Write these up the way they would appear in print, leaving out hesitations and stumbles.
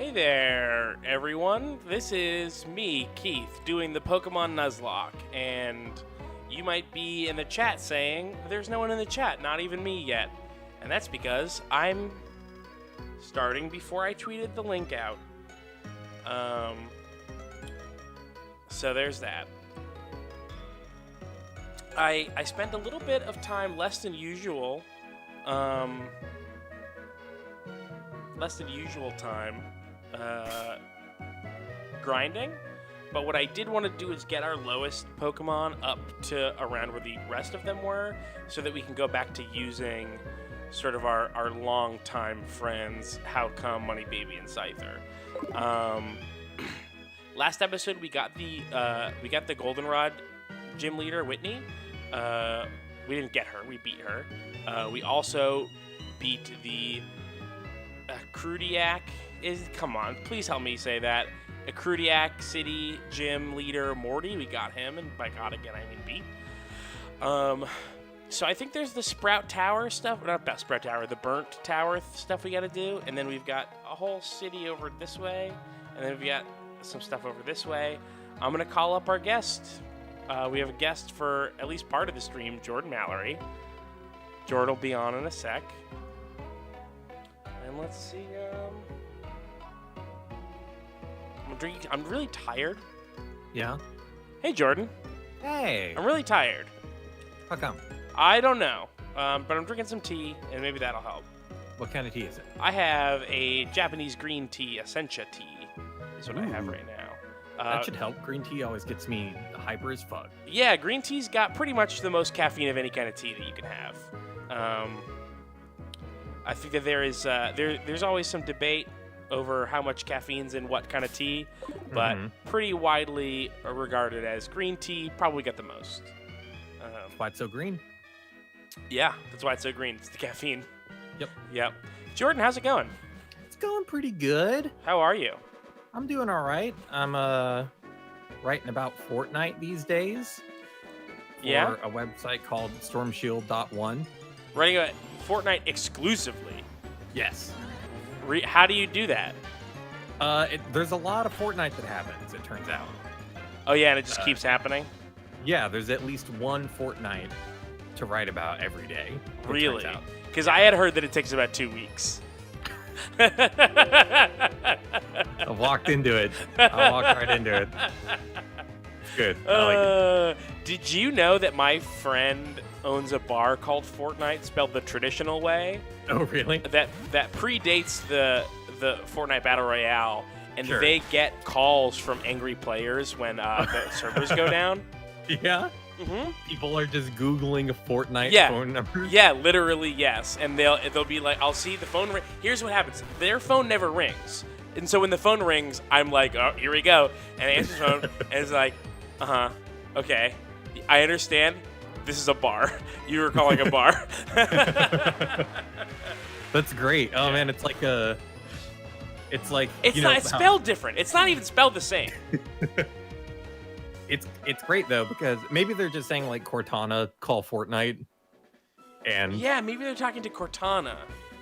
Hey there, everyone. This is me, Keith, doing the Pokemon Nuzlocke, and you might be in the chat saying, there's no one in the chat, not even me yet. And that's because I'm starting before I tweeted the link out. So there's that. I spent a little bit of time, less than usual time grinding, but what I did want to do is get our lowest Pokemon up to around where the rest of them were, so that we can go back to using sort of our long-time friends, How Come, Money Baby, and Scyther. Last episode we got the Goldenrod gym leader, Whitney. We didn't get her, we beat her. We also beat the Crudiac come on, please help me say that. Crudiac City gym leader Morty, we got him, and by God again I mean beat. So I think there's the Sprout Tower stuff, not that Sprout Tower, the Burnt Tower stuff we gotta do, and then we've got a whole city over this way, and then we've got some stuff over this way. I'm gonna call up our guest. We have a guest for at least part of the stream, Jordan Mallory. Jordan will be on in a sec. And let's see, I'm really tired. Yeah? Hey, Jordan. Hey! I'm really tired. How come? I don't know, but I'm drinking some tea, and maybe that'll help. What kind of tea is it? I have a Japanese green tea, Essentia tea, is what I have right now. That should help. Green tea always gets me hyper as fuck. Yeah, green tea's got pretty much the most caffeine of any kind of tea that you can have. I think that there's always some debate over how much caffeine's in what kind of tea, but pretty widely regarded as green tea probably got the most. That's why it's so green. Yeah, that's why it's so green. It's the caffeine. Yep. Jordan, how's it going? It's going pretty good. How are you? I'm doing all right. I'm writing about Fortnite these days. For a website called stormshield.one. Writing about Fortnite exclusively? Yes. How do you do that? There's a lot of Fortnite that happens, it turns out. Oh yeah, and it just keeps happening? Yeah, there's at least one Fortnite to write about every day. Really? Because I had heard that it takes about 2 weeks. I walked into it. I walked right into it. Good. I like it. Did you know that my friend owns a bar called Fortnite, spelled the traditional way? Oh, really? That predates the Fortnite Battle Royale, and Sure. they get calls from angry players when the servers go down. Yeah? Mm-hmm. People are just Googling Fortnite phone numbers? Yeah, literally, yes. And they'll be like, I'll see the phone ring. Here's what happens. Their phone never rings. And so when the phone rings, I'm like, oh, here we go. And I answer the phone, and it's like, okay. I understand. This is a bar. You were calling a bar. That's great. Oh, man, it's like It's spelled different. It's not even spelled the same. It's great though, because maybe they're just saying like Cortana, call Fortnite, and yeah, maybe they're talking to Cortana.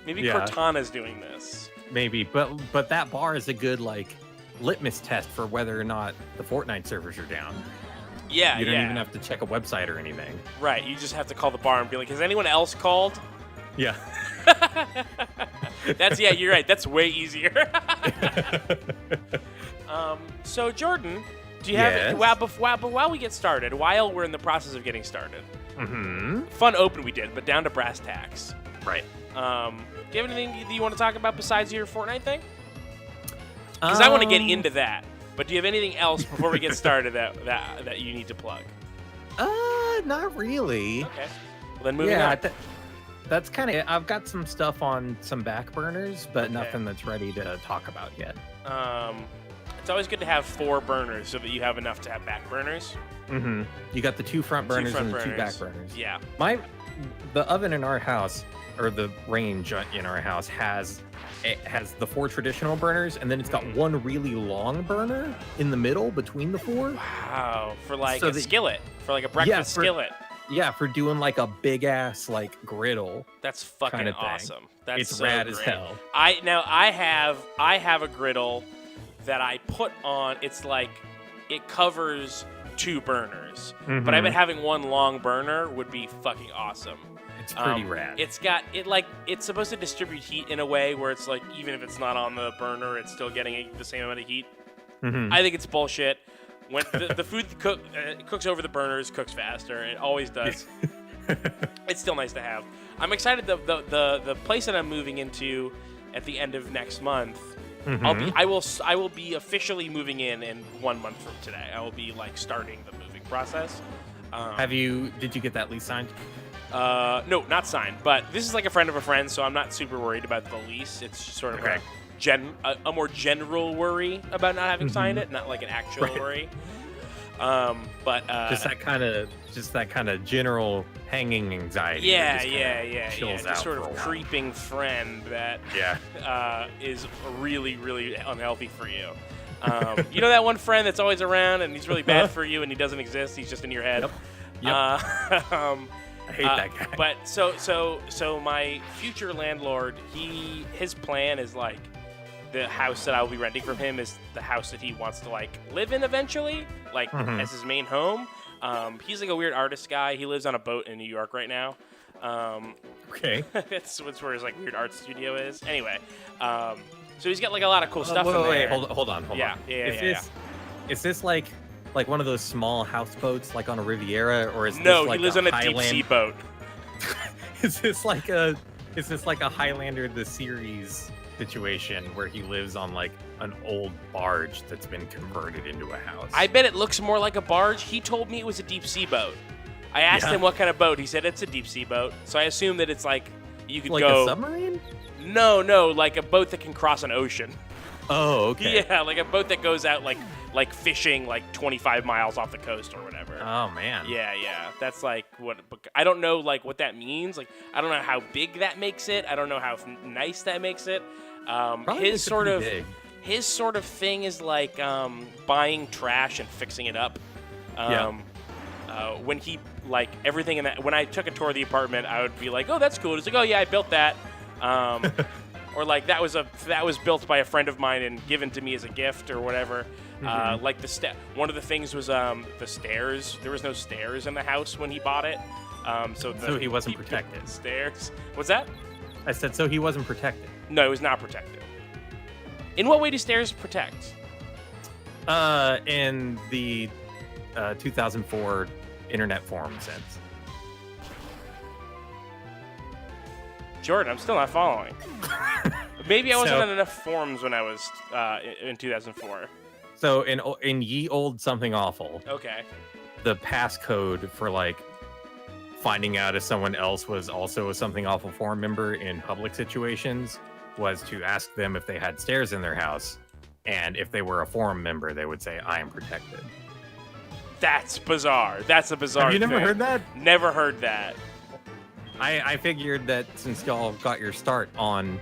Maybe Cortana's doing this. Maybe, but that bar is a good like litmus test for whether or not the Fortnite servers are down. Yeah, you don't even have to check a website or anything. Right, you just have to call the bar and be like, has anyone else called? Yeah. You're right. That's way easier. So Jordan, do you have while we get started, while we're in the process of getting started, fun open we did, but down to brass tacks. Right. Do you have anything that you want to talk about besides your Fortnite thing? Because I want to get into that. But do you have anything else before we get started that you need to plug? Not really. Okay. Well, then moving on. That's kind of it. I've got some stuff on some back burners, but nothing that's ready to talk about yet. It's always good to have 4 burners so that you have enough to have back burners. You got the 2 front burners and the 2 back burners. Yeah. The oven in our house, or the range in our house, has the 4 traditional burners, and then it's got 1 really long burner in the middle between the 4. Wow. For like a skillet. For like a breakfast skillet. Yeah, for doing like a big ass like griddle. That's fucking kinda thing. awesome. That's It's so rad great. as hell. I have a griddle that I put on. It's like it covers 2 burners, but I bet having one long burner would be fucking awesome. It's pretty rad. It's supposed to distribute heat in a way where it's like even if it's not on the burner, it's still getting the same amount of heat. I think it's bullshit. When the food cooks over the burners, cooks faster. It always does. It's still nice to have. I'm excited. The place that I'm moving into at the end of next month. I will be officially moving in 1 month from today. I will be like starting the moving process. Did you get that lease signed? No, not signed. But this is like a friend of a friend, so I'm not super worried about the lease. It's sort of a more general worry about not having signed it, not like an actual worry. But just that kind of general hanging anxiety. Just sort of creeping friend that is really, really unhealthy for you. You know that one friend that's always around and he's really bad for you and he doesn't exist. He's just in your head. Yep. I hate that guy. But so my future landlord, his plan is like the house that I will be renting from him is the house that he wants to like live in eventually, like as his main home. He's like a weird artist guy. He lives on a boat in New York right now. Okay. That's where his like weird art studio is. Anyway, so he's got like a lot of cool stuff in there. Wait, hold on. Yeah. Is this like one of those small houseboats like on a Riviera, or is no? This like he lives on a deep sea boat. Is this like a Highlander the series situation where he lives on like an old barge that's been converted into a house? I bet it looks more like a barge. He told me it was a deep sea boat. I asked him what kind of boat. He said it's a deep sea boat. So I assume that it's like you could like go. A submarine? No, like a boat that can cross an ocean. Oh, okay. Yeah, like a boat that goes out like fishing like 25 miles off the coast or whatever. Oh man. Yeah. That's like what I don't know like what that means. Like I don't know how big that makes it. I don't know how nice that makes it. His sort of thing is like buying trash and fixing it up. When he like everything in that when I took a tour of the apartment, I would be like, "Oh, that's cool." It's like, "Oh yeah, I built that." Or like that was built by a friend of mine and given to me as a gift or whatever. Like one of the things was the stairs. There was no stairs in the house when he bought it. So he wasn't protected. Stairs. What's that? I said so he wasn't protected. No, it was not protected. In what way do stairs protect? In the 2004 internet forum sense. Jordan, I'm still not following. Maybe I wasn't on enough forums when I was in 2004. So in Ye Old Something Awful, okay, the passcode for like finding out if someone else was also a Something Awful forum member in public situations was to ask them if they had stairs in their house, and if they were a forum member, they would say, "I am protected." That's bizarre. That's a bizarre. Have you never heard that? Never heard that. I figured that since y'all got your start on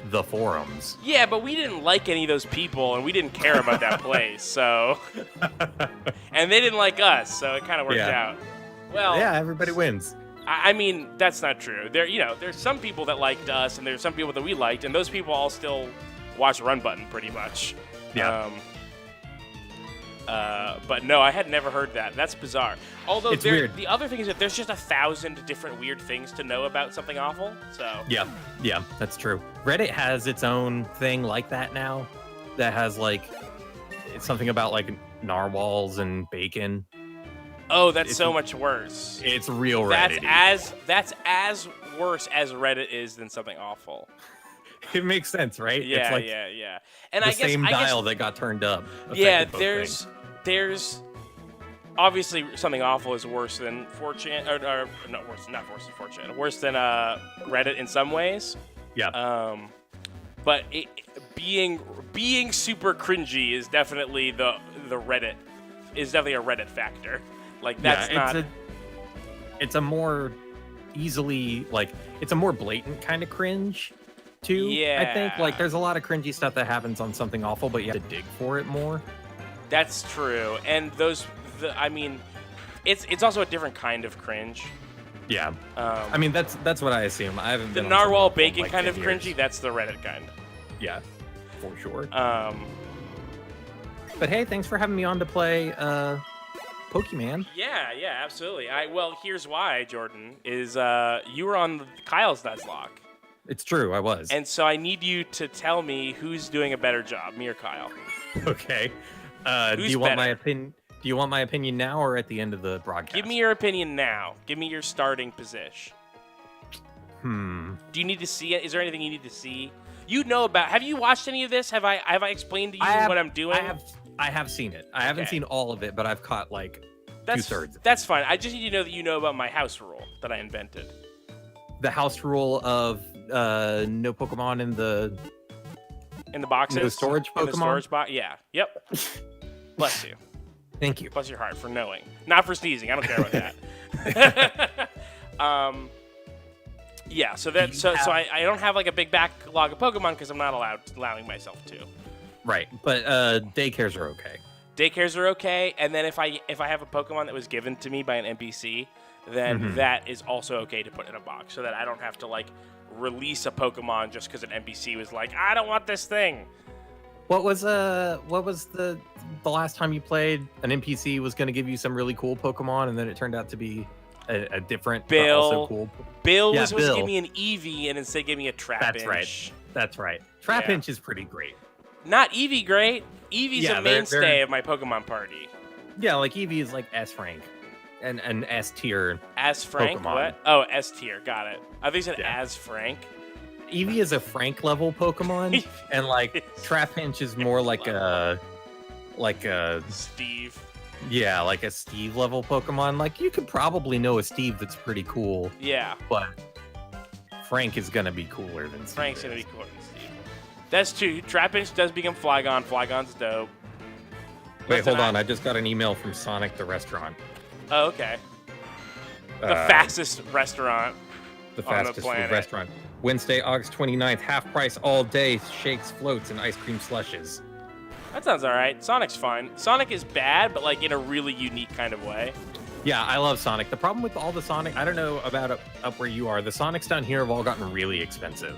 the forums. Yeah, but we didn't like any of those people, and we didn't care about that place, so... And they didn't like us, so it kind of worked out. Well, yeah, everybody wins. I mean, that's not true. There's some people that liked us, and there's some people that we liked, and those people all still watch Run Button, pretty much. Yeah. But no, I had never heard that. That's bizarre. Although it's weird. The other thing is that there's just 1,000 different weird things to know about Something Awful. So yeah, that's true. Reddit has its own thing like that now. That has like it's something about like narwhals and bacon. Oh, that's so much worse. It's real Reddit. That's as worse as Reddit is than Something Awful. It makes sense, right? Yeah, it's like yeah. And the same dial that got turned up. Yeah, there's obviously Something Awful is worse than 4chan, or not worse than 4chan, worse than Reddit in some ways. Yeah. But being super cringy is definitely the Reddit is definitely a Reddit factor. Like that's not. It's a more easily it's a more blatant kind of cringe. Too, yeah. I think like there's a lot of cringy stuff that happens on Something Awful, but you have to dig for it more. That's true, and It's also a different kind of cringe. Yeah. I mean, that's what I assume. I haven't the been narwhal on bacon like kind of 10 years. cringy. That's the Reddit kind. Yeah, for sure. But hey, thanks for having me on to play Pokemon. Yeah, absolutely. Well, here's why, Jordan, is you were on Kyle's Nuzlocke. It's true, I was. And so I need you to tell me who's doing a better job, me or Kyle. Okay. Do you want my opinion? Do you want my opinion now or at the end of the broadcast? Give me your opinion now. Give me your starting position. Do you need to see it? Is there anything you need to see? You know about? Have you watched any of this? Have I explained to you what I'm doing? I have seen it. I haven't seen all of it, but I've caught like 2/3. That's fine. I just need to know that you know about my house rule that I invented. The house rule of no Pokemon in the boxes. No storage Pokemon. In the storage box. Yeah. Yep. Bless you. Thank you. Bless your heart for knowing. Not for sneezing. I don't care about that. Yeah. So I don't have like a big backlog of Pokemon because I'm not allowing myself to. Right. But daycares are okay. Daycares are okay, and then if I have a Pokemon that was given to me by an NPC, then that is also okay to put in a box, so that I don't have to like release a Pokemon just because an NPC was like, I don't want this thing. What was the last time you played? An NPC was going to give you some really cool Pokemon, and then it turned out to be a different, Bill. But also cool. Bill was supposed to give me an Eevee, and instead gave me a Trapinch. That's right. Trapinch is pretty great. Not Eevee great. Eevee's a mainstay of my Pokemon party. Yeah, like Eevee is like S rank, and an S tier. As Frank? Pokemon. What? Oh, S tier. Got it. I think you said as Frank. Eevee is a Frank level Pokemon, and like Trapinch is more like a Steve. Yeah, like a Steve level Pokemon. Like you could probably know a Steve that's pretty cool. Yeah. But Frank is gonna be cooler than Steve. Frank's gonna be cooler than Steve. That's true. Trapinch does become Flygon. Flygon's dope. Wait, hold on. I just got an email from Sonic the Restaurant. Oh, okay. The fastest restaurant the on fastest the planet. food restaurant. Wednesday, August 29th, half price all day, shakes, floats, and ice cream slushes. That sounds all right. Sonic's fine. Sonic is bad, but like in a really unique kind of way. Yeah, I love Sonic. The problem with all the Sonic, I don't know about up where you are, the Sonics down here have all gotten really expensive.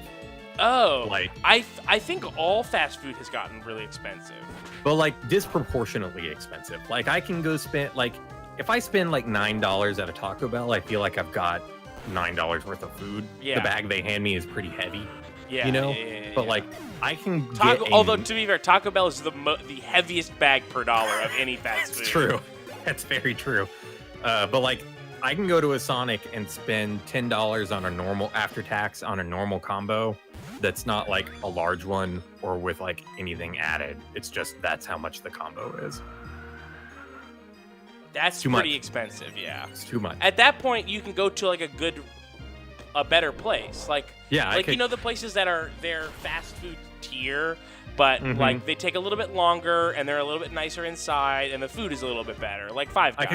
Oh, like I think all fast food has gotten really expensive. But like disproportionately expensive. Like I can go spend like if I spend like $9 at a Taco Bell, I feel like I've got $9 worth of food. Yeah. The bag they hand me is pretty heavy. Yeah, you know. Yeah. But like I can although to be fair, Taco Bell is the heaviest bag per dollar of any fast food. That's true. That's very true. But like I can go to a Sonic and spend $10 on a normal after tax on a normal combo. That's not like a large one or with like anything added. It's just that's how much the combo is. That's pretty expensive, yeah. It's too much. At that point, you can go to like a better place. Like you know the places that are their fast food tier, but like they take a little bit longer and they're a little bit nicer inside and the food is a little bit better. Like Five Guys.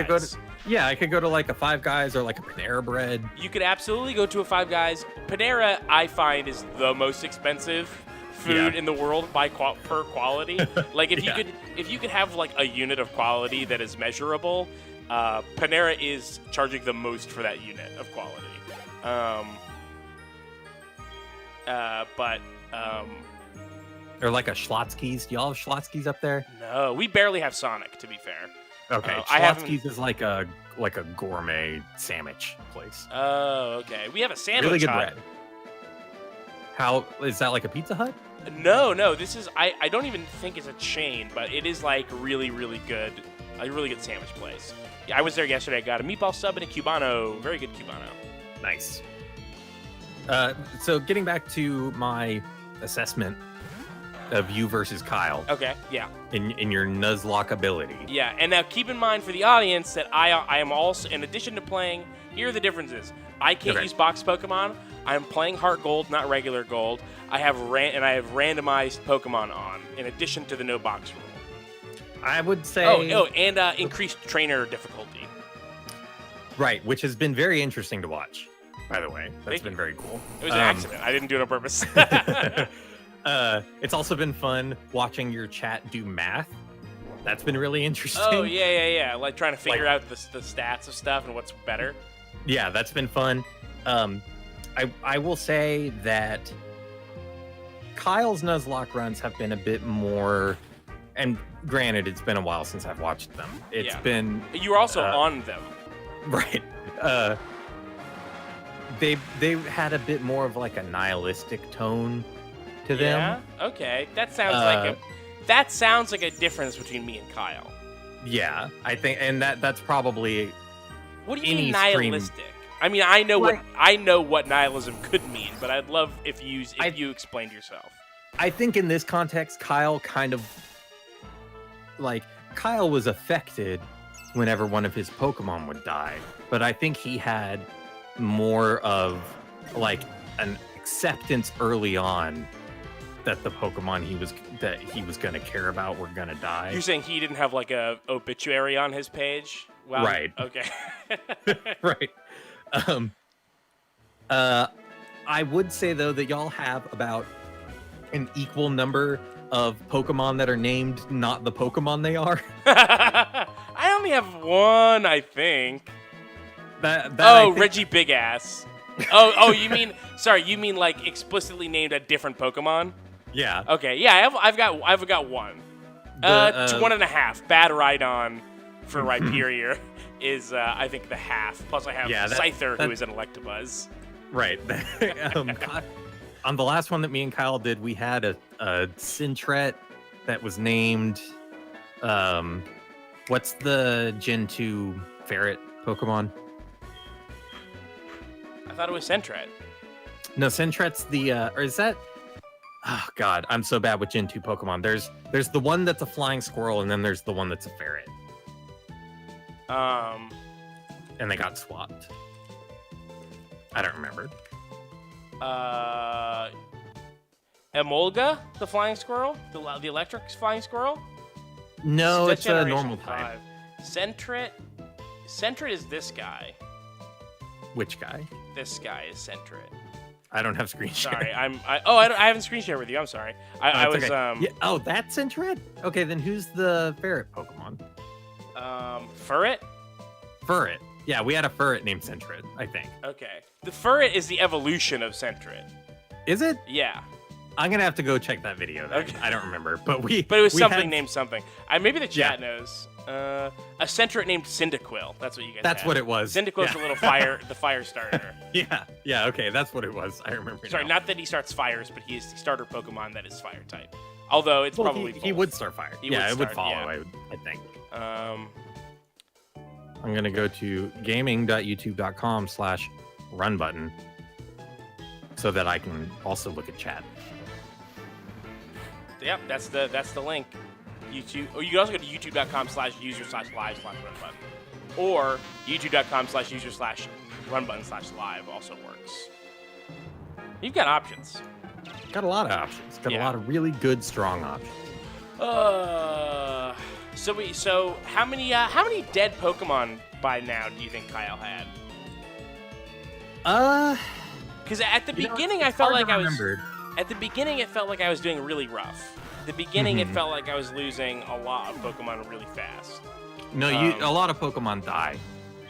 I could go to like a Five Guys or like a Panera Bread. You could absolutely go to a Five Guys. Panera, I find, is the most expensive food in the world by per quality. Like if you could have like a unit of quality that is measurable, Panera is charging the most for that unit of quality. Or like a Schlotzsky's. Do y'all have Schlotzsky's up there? No, we barely have Sonic, to be fair. Okay, Schlotzsky's is like a gourmet sandwich place. Oh, okay. We have a sandwich really good hut. bread. How is that like a Pizza Hut? No. This is I don't even think it's a chain, but it is like really good, a really good sandwich place. Yeah, I was there yesterday. I got a meatball sub and a Cubano. Very good Cubano. Nice. So getting back to my assessment of you versus Kyle. Okay, yeah. In your Nuzlocke ability. Yeah, and now keep in mind for the audience that I am also, in addition to playing, here are the differences. I can't use box Pokemon. I'm playing HeartGold, not regular gold. I have randomized Pokemon on, in addition to the no box rule. I would say... and increased trainer difficulty. Right, which has been very interesting to watch, by the way. That's been very cool. It was an accident. I didn't do it on purpose. It's also been fun watching your chat do math That's been really interesting. Oh, yeah. Like trying to figure out the stats of stuff and what's better. Yeah, that's been fun. I will say that Kyle's Nuzlocke runs have been a bit more, and granted, it's been a while since I've watched them. It's been... You were also on them. Right. They had a bit more of like a nihilistic tone to them. Yeah. Okay. That sounds like a difference between me and Kyle. Yeah, I think, and that's probably. What do you mean nihilistic? I mean, I know what nihilism could mean, but I'd love if you explained yourself. I think in this context, Kyle was affected whenever one of his Pokemon would die, but I think he had more of like an acceptance early on that the Pokemon he was going to care about were going to die. You're saying he didn't have like a obituary on his page? Wow. Right. Okay. Right. I would say though that y'all have about an equal number of Pokemon that are named not the Pokemon they are. I only have one, I think. Reggie Big Ass. You mean like explicitly named a different Pokemon? Yeah. Okay. Yeah, I've got one. 1.5. Bad Rhydon for Rhyperior is I think the half. Plus I have Scyther, who is an Electabuzz. Right. On the last one that me and Kyle did, we had a Sintret that was named. What's the Gen 2 ferret Pokemon? I thought it was Sentret. No, Sentret's the or is that? Oh God, I'm so bad with Gen 2 Pokemon. There's the one that's a flying squirrel, and then there's the one that's a ferret. And they got swapped. I don't remember. Emolga, the flying squirrel, the electric flying squirrel. No, it's a normal type. Sentret is this guy. Which guy? This guy is Sentret. I don't have screen share. Sorry, I haven't screen share with you. I'm sorry. I was okay. That's Sentret? Okay, then who's the ferret Pokemon? Furret? Furret. Yeah, we had a Furret named Sentret, I think. Okay. The Furret is the evolution of Sentret. Is it? Yeah. I'm gonna have to go check that video. Okay. I don't remember, but it was something named something. Maybe the chat knows. A Sentret named Cyndaquil. That's what you guys. That's what it was. Cyndaquil's the little the fire starter. Yeah. Okay, that's what it was. I remember. Sorry, not that he starts fires, but he is the starter Pokemon that is fire type. Although it's probably he would start fire. It would follow. Yeah. I think. I'm gonna go to gaming.youtube.com/runbutton so that I can also look at chat. Yep, that's the link. YouTube. Or you can also go to youtube.com/user/live/runbutton, or youtube.com/user/runbutton/live also works. You've got options. Got a lot of options. Got a lot of really good, strong options. So how many dead Pokemon by now do you think Kyle had? Because at the beginning I felt like At the beginning it felt like I was doing really rough. At the beginning it felt like I was losing a lot of Pokemon really fast. No, a lot of Pokemon die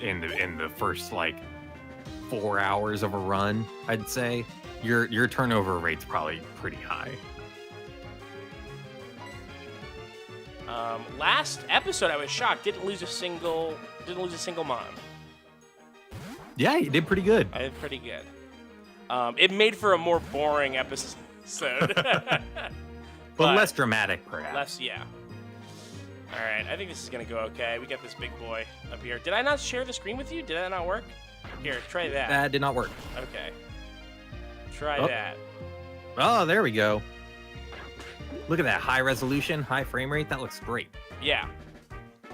in the first like 4 hours of a run. I'd say your turnover rate's probably pretty high. Last episode I was shocked. Didn't lose a single Mon. Yeah, you did pretty good. I did pretty good. It made for a more boring episode. but less dramatic, perhaps. Less, yeah. All right, I think this is gonna go okay. We got this big boy up here. Did I not share the screen with you? Did that not work? Here, try that. That did not work. Okay. Try that. Oh, there we go. Look at that high resolution, high frame rate. That looks great. Yeah.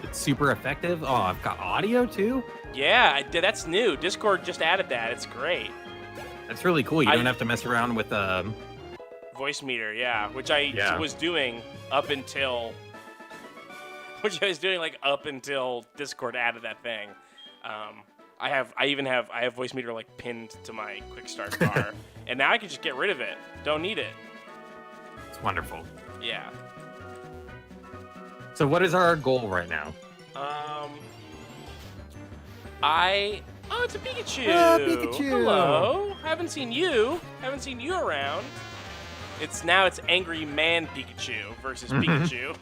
It's super effective. Oh, I've got audio too. Yeah, that's new. Discord just added that. It's great. That's really cool. You don't have to mess around with voice meter. Yeah, which I was doing up until Discord added that thing. I have voice meter like pinned to my quick start bar, and now I can just get rid of it. Don't need it. It's wonderful. Yeah. So what is our goal right now? Oh, it's a Pikachu. Pikachu. Hello. Haven't seen you around. It's Angry Man Pikachu versus Pikachu.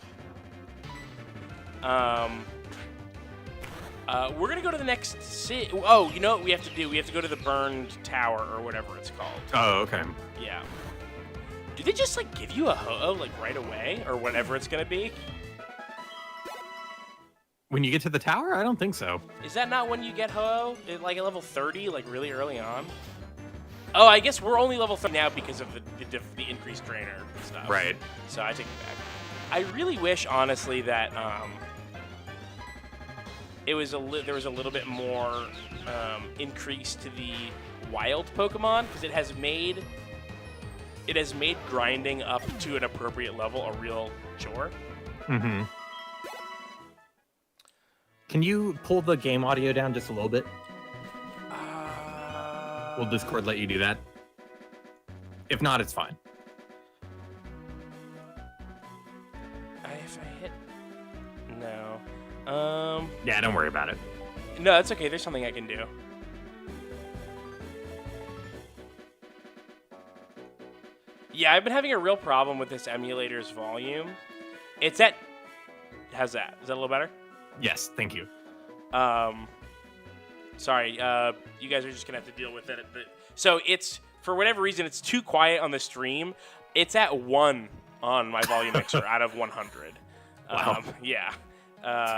We're gonna go to the next city. Oh, you know what we have to do? We have to go to the burned tower or whatever it's called. Oh, okay. Yeah. Do they just like give you a ho-oh like right away or whatever it's gonna be? When you get to the tower, I don't think so. Is that not when you get ho-oh? Like at level 30, like really early on? Oh, I guess we're only level 30 now because of the increased trainer stuff. Right. So I take it back. I really wish, honestly, that there was a little bit more increase to the wild Pokemon, because it has made grinding up to an appropriate level a real chore. Mm-hmm. Can you pull the game audio down just a little bit? Will Discord let you do that? If not, it's fine. If I hit... No. Yeah, don't worry about it. No, that's okay. There's something I can do. Yeah, I've been having a real problem with this emulator's volume. It's at... How's that? Is that a little better? Yes, thank you. Sorry, you guys are just gonna have to deal with it. So it's, for whatever reason, it's too quiet on the stream. It's at 1 on my volume mixer out of 100. Wow. Yeah.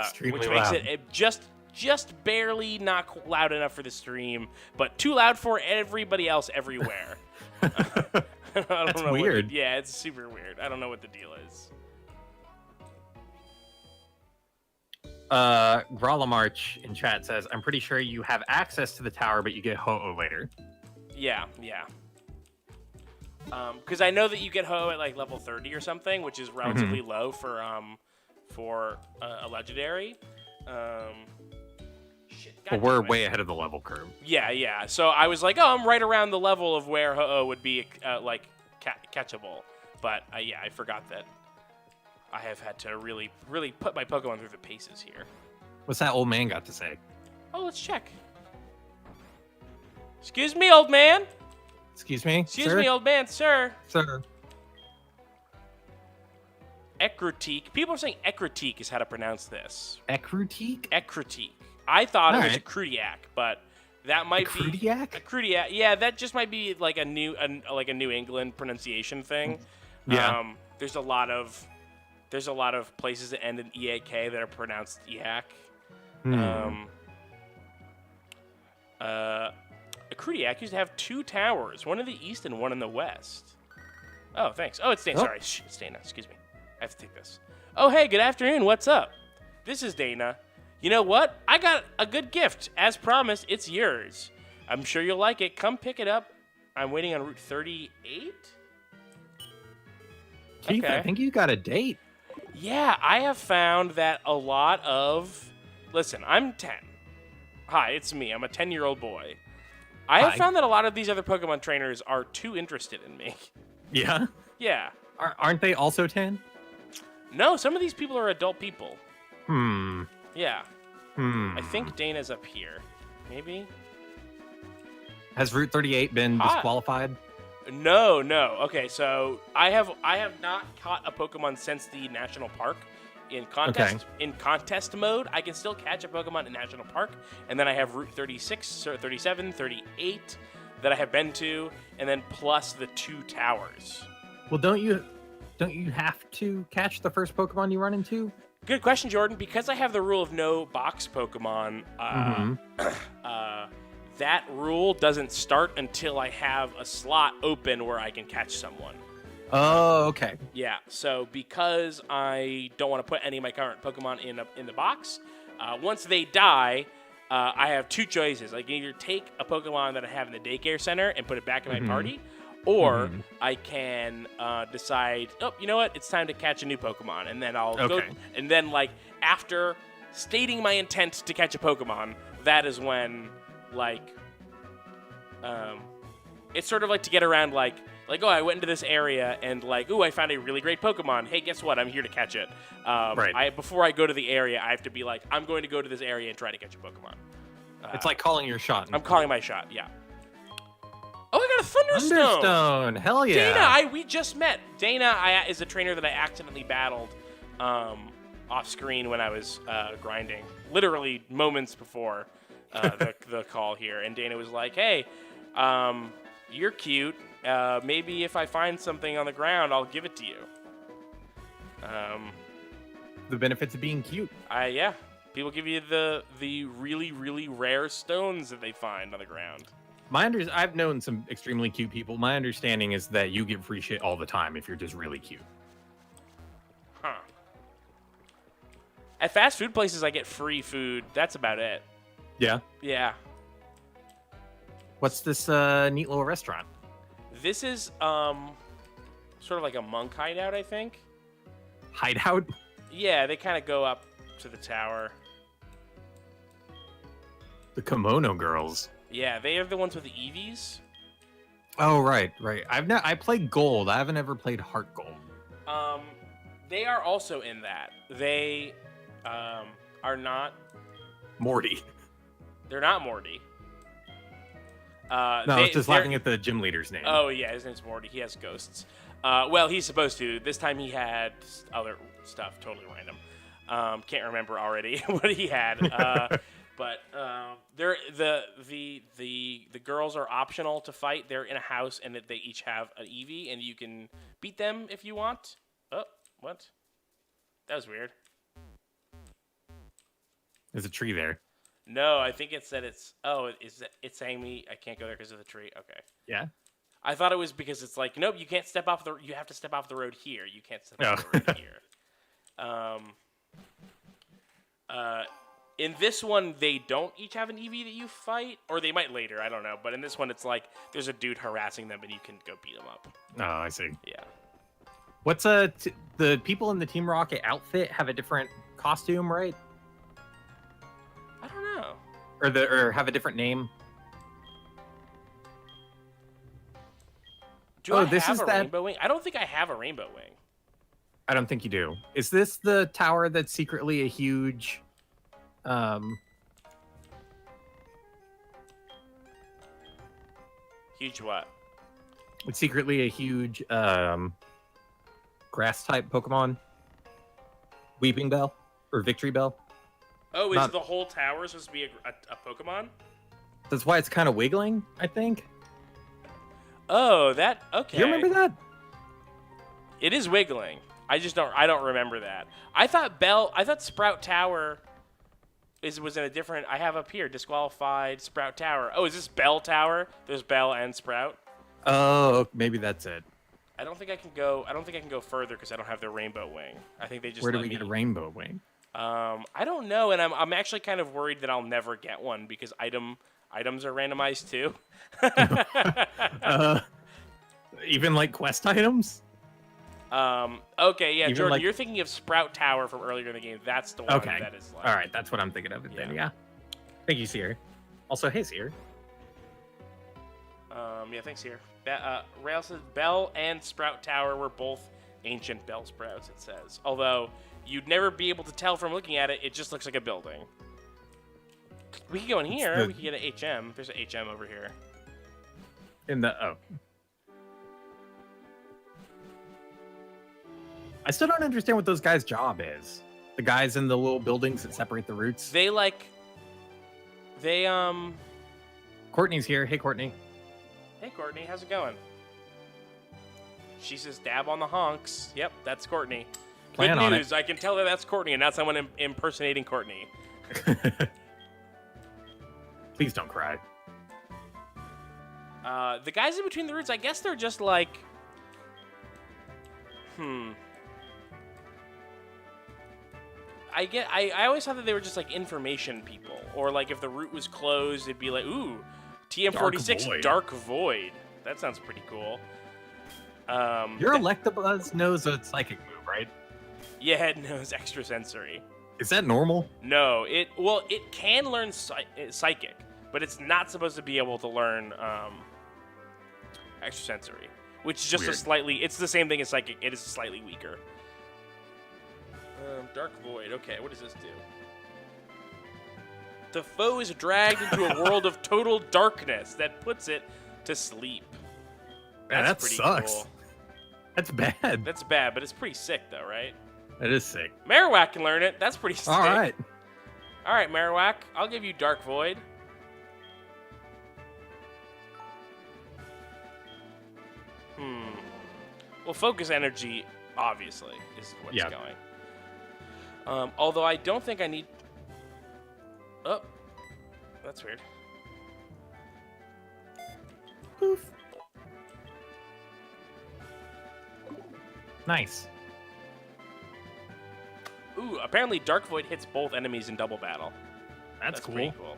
Extremely which makes loud. it just barely not loud enough for the stream, but too loud for everybody else everywhere. That's weird. Yeah, it's super weird. I don't know what the deal is. Gralamarch in chat says, I'm pretty sure you have access to the tower, but you get Ho-Oh later. Yeah. Because I know that you get Ho at like level 30 or something, which is relatively low for a legendary. But we're way ahead of the level curve. Yeah. So I was like, oh, I'm right around the level of where Ho-Oh would be like catchable. But I forgot that I have had to really put my Pokemon through the paces here. What's that old man got to say? Oh, let's check. Excuse me, old man. Excuse me? Excuse me, old man, sir. Sir. Ekritique. People are saying Ekritique is how to pronounce this. Ekritique? Ekritique. I thought it was a Alright. Krudiak, but that might be Krudiak? a Krudiak. Yeah, that just might be like a New England pronunciation thing. Yeah. There's a lot of places that end in EAK that are pronounced EAK. A Krudiak used to have 2 towers, one in the east and one in the west. Oh, thanks. Oh, it's Dana. Oh. Sorry, it's Dana. Excuse me. I have to take this. Oh, hey, good afternoon. What's up? This is Dana. You know what? I got a good gift. As promised, it's yours. I'm sure you'll like it. Come pick it up. I'm waiting on Route 38. Keith, Okay. I think you got a date. Yeah, I have found that a lot of... Listen, I'm 10. Hi, it's me. I'm a 10-year-old boy. I have Hi. found that a lot of these other Pokemon trainers are too interested in me. Yeah? Yeah. Aren't they also 10? No, some of these people are adult people. Yeah. I think Hmm. Dana's up here. Maybe? Has Route 38 been disqualified? No. Okay, so I have not caught a Pokemon since the National Park. In contest mode, I can still catch a Pokemon in National Park, and then I have Route 36, or 37, 38 that I have been to, and then plus the 2 towers. Well, don't you have to catch the first Pokemon you run into? Good question, Jordan. Because I have the rule of no box Pokemon, that rule doesn't start until I have a slot open where I can catch someone. Oh, okay. Yeah, so because I don't want to put any of my current Pokemon in the box, once they die, I have 2 choices. I can either take a Pokemon that I have in the daycare center and put it back in my party, or I can decide, oh, you know what? It's time to catch a new Pokemon, and then I'll go. And then, like, after stating my intent to catch a Pokemon, that is when, like, it's sort of like to get around, like Like, oh, I went into this area and like, ooh, I found a really great Pokemon. Hey, guess what? I'm here to catch it. Right. Before I go to the area, I have to be like, I'm going to go to this area and try to catch a Pokemon. It's like calling your shot. I'm calling my shot. Yeah. Oh, I got a Thunderstone. Thunderstone. Hell yeah. Dana, we just met. Dana is a trainer that I accidentally battled off screen when I was grinding, literally moments before the call here. And Dana was like, "Hey, you're cute. Maybe if I find something on the ground, I'll give it to you." The benefits of being cute. Yeah. People give you the really, really rare stones that they find on the ground. I've known some extremely cute people. My understanding is that you get free shit all the time if you're just really cute. Huh. At fast food places, I get free food. That's about it. Yeah? Yeah. What's this neat little restaurant? This is sort of like a monk hideout, I think. Hideout? Yeah, they kind of go up to the tower. The Kimono Girls. Yeah, they are the ones with the EVs. Oh, right. I played Gold. I haven't ever played HeartGold. They are also in that. They are not Morty. They're not Morty. No, I was just laughing at the gym leader's name. Oh yeah, his name's Morty. He has ghosts. Well, he's supposed to. This time he had other stuff, totally random. Can't remember already what he had. But they're the girls are optional to fight. They're in a house and they each have an Eevee, and you can beat them if you want. Oh, what? That was weird. There's a tree there. No, I think it said it's. Oh, it's saying me I can't go there because of the tree. Okay. Yeah. I thought it was because it's like, nope, you can't step off the. You have to step off the road here. You can't step off the road here. In this one, they don't each have an Eevee that you fight, or they might later. I don't know. But in this one, it's like there's a dude harassing them, and you can go beat him up. Oh, I see. Yeah. What's the people in the Team Rocket outfit have a different costume, right? I don't know. Or have a different name. Do I have a rainbow wing? I don't think I have a rainbow wing. I don't think you do. Is this the tower that's secretly a huge Huge what? It's secretly a huge grass type Pokemon? Weeping Bell or Victory Bell? Oh, is the whole tower supposed to be a Pokemon? That's why it's kind of wiggling, I think. Oh, that okay. Do you remember that? It is wiggling. I don't remember that. I thought Sprout Tower was in a different. I have up here disqualified Sprout Tower. Oh, is this Bell Tower? There's Bell and Sprout. Oh, maybe that's it. I don't think I can go further because I don't have their rainbow wing. I think they just. Where do we get a rainbow wing? I don't know, and I'm actually kind of worried that I'll never get one because items are randomized too. Even like quest items? Okay, yeah, Even Jordan, you're thinking of Sprout Tower from earlier in the game. That's the one that is like... All right, that's what I'm thinking of then, yeah. Thank you, Seer. Also, hey, Seer. Yeah, thanks, Seer. Rail says Bell and Sprout Tower were both ancient Bell Sprouts, it says. Although, you'd never be able to tell from looking at it, it just looks like a building. We could go in here, we could get an HM. There's an HM over here. I still don't understand what those guys' job is. The guys in the little buildings that separate the routes. Courtney's here. Hey, Courtney. Hey, Courtney. How's it going? She says dab on the honks. Yep, that's Courtney. Good news. I can tell her that's Courtney and not someone impersonating Courtney. Please don't cry. The guys in between the routes, I guess they're just like... I always thought that they were just like information people, or like if the route was closed, it'd be like, ooh, TM46 Dark Void. That sounds pretty cool. Your Electabuzz knows a psychic move, right? Yeah, it knows extrasensory. Is that normal? No, it can learn psychic, but it's not supposed to be able to learn extrasensory. which is just Weird. a slightly. It's the same thing as Psychic. It is slightly weaker. Dark Void. Okay, what does this do? The foe is dragged into a world of total darkness that puts it to sleep. Man, that pretty sucks. cool. That's bad. That's bad, but it's pretty sick though, right? That is sick. Marowak can learn it. That's pretty sick. All right. All right, Marowak. I'll give you Dark Void. Well, Focus Energy, obviously, is what's going. Although I don't think I need... Oh. That's weird. Poof. Nice. Ooh, apparently Dark Void hits both enemies in double battle. That's cool. Pretty cool.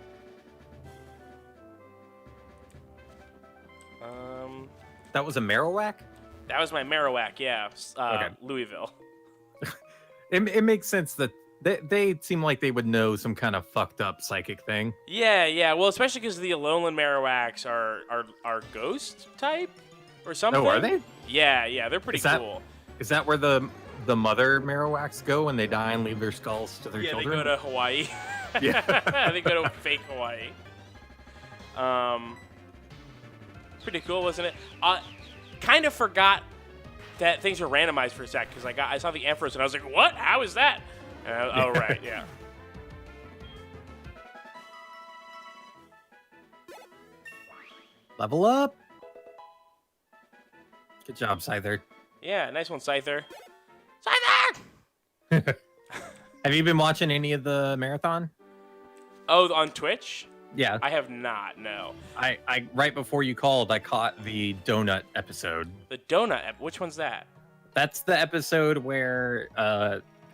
That was a Marowak? That was my Marowak, yeah. Okay. Louisville. It makes sense that they seem like they would know some kind of fucked up psychic thing. Yeah. Well, especially because the Alolan Marowaks are ghost type or something. Oh, are they? Yeah. They're pretty cool. Is that where the mother Marowaks go when they die and leave their skulls to their children? Yeah, they go to Hawaii. Yeah. They go to fake Hawaii. Pretty cool, wasn't it? Kind of forgot that things were randomized for a sec because I saw the Ampharos and I was like, what? How is that? Oh, right, yeah. Level up. Good job, Scyther. Yeah, nice one, Scyther. Scyther! Have you been watching any of the marathon? Oh, on Twitch? Yeah. I have not, no. I right before you called, I caught the donut episode. The donut? Which one's that? That's the episode where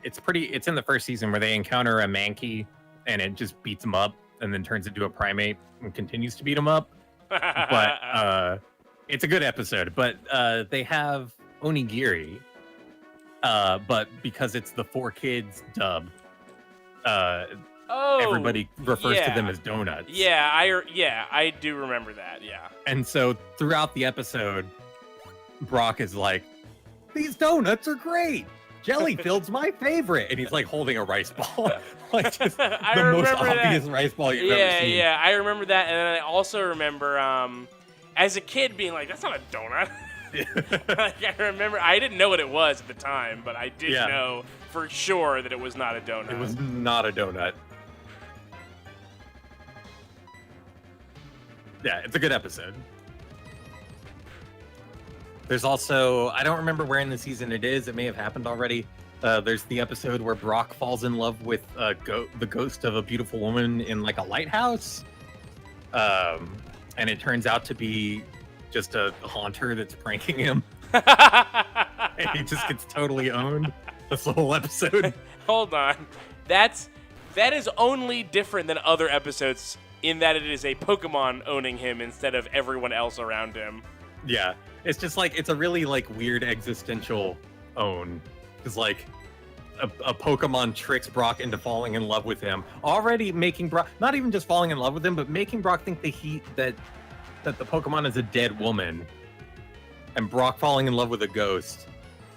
it's in the first season where they encounter a Mankey and it just beats them up and then turns into a primate and continues to beat them up. But it's a good episode. But they have Onigiri, but because it's the 4Kids dub, everybody refers to them as donuts. Yeah, I do remember that. Yeah. And so throughout the episode, Brock is like, "These donuts are great. Jelly-filled's my favorite," and he's like holding a rice ball, like just the most obvious rice ball you've ever seen. Yeah, I remember that, and then I also remember as a kid being like, "That's not a donut." Like, I remember I didn't know what it was at the time, but I did know for sure that it was not a donut. It was not a donut. Yeah, it's a good episode. There's also, I don't remember where in the season it is. It may have happened already. There's the episode where Brock falls in love with the ghost of a beautiful woman in like a lighthouse. And it turns out to be just a haunter that's pranking him. And he just gets totally owned. That's the whole episode. Hold on. That is only different than other episodes in that it is a Pokemon owning him instead of everyone else around him. Yeah. It's just like, it's a really like weird existential own. Because like a Pokemon tricks Brock into falling in love with him. Already making Brock, not even just falling in love with him, but making Brock think that the Pokemon is a dead woman. And Brock falling in love with a ghost.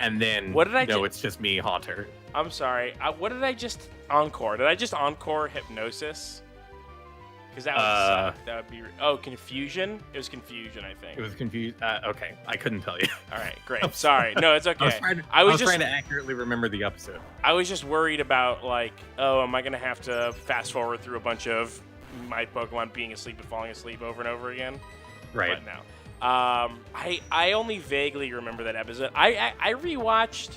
And then, it's just me, Haunter. I'm sorry. What did I just encore? Did I just encore Hypnosis? Because that would suck. That would be... Oh, Confusion? It was Confusion, I think. It was confused. Okay, I couldn't tell you. All right, great. Sorry. No, it's okay. I was trying to accurately remember the episode. I was just worried about, like, oh, am I going to have to fast forward through a bunch of my Pokemon being asleep and falling asleep over and over again? Right. But no. I only vaguely remember that episode. I rewatched...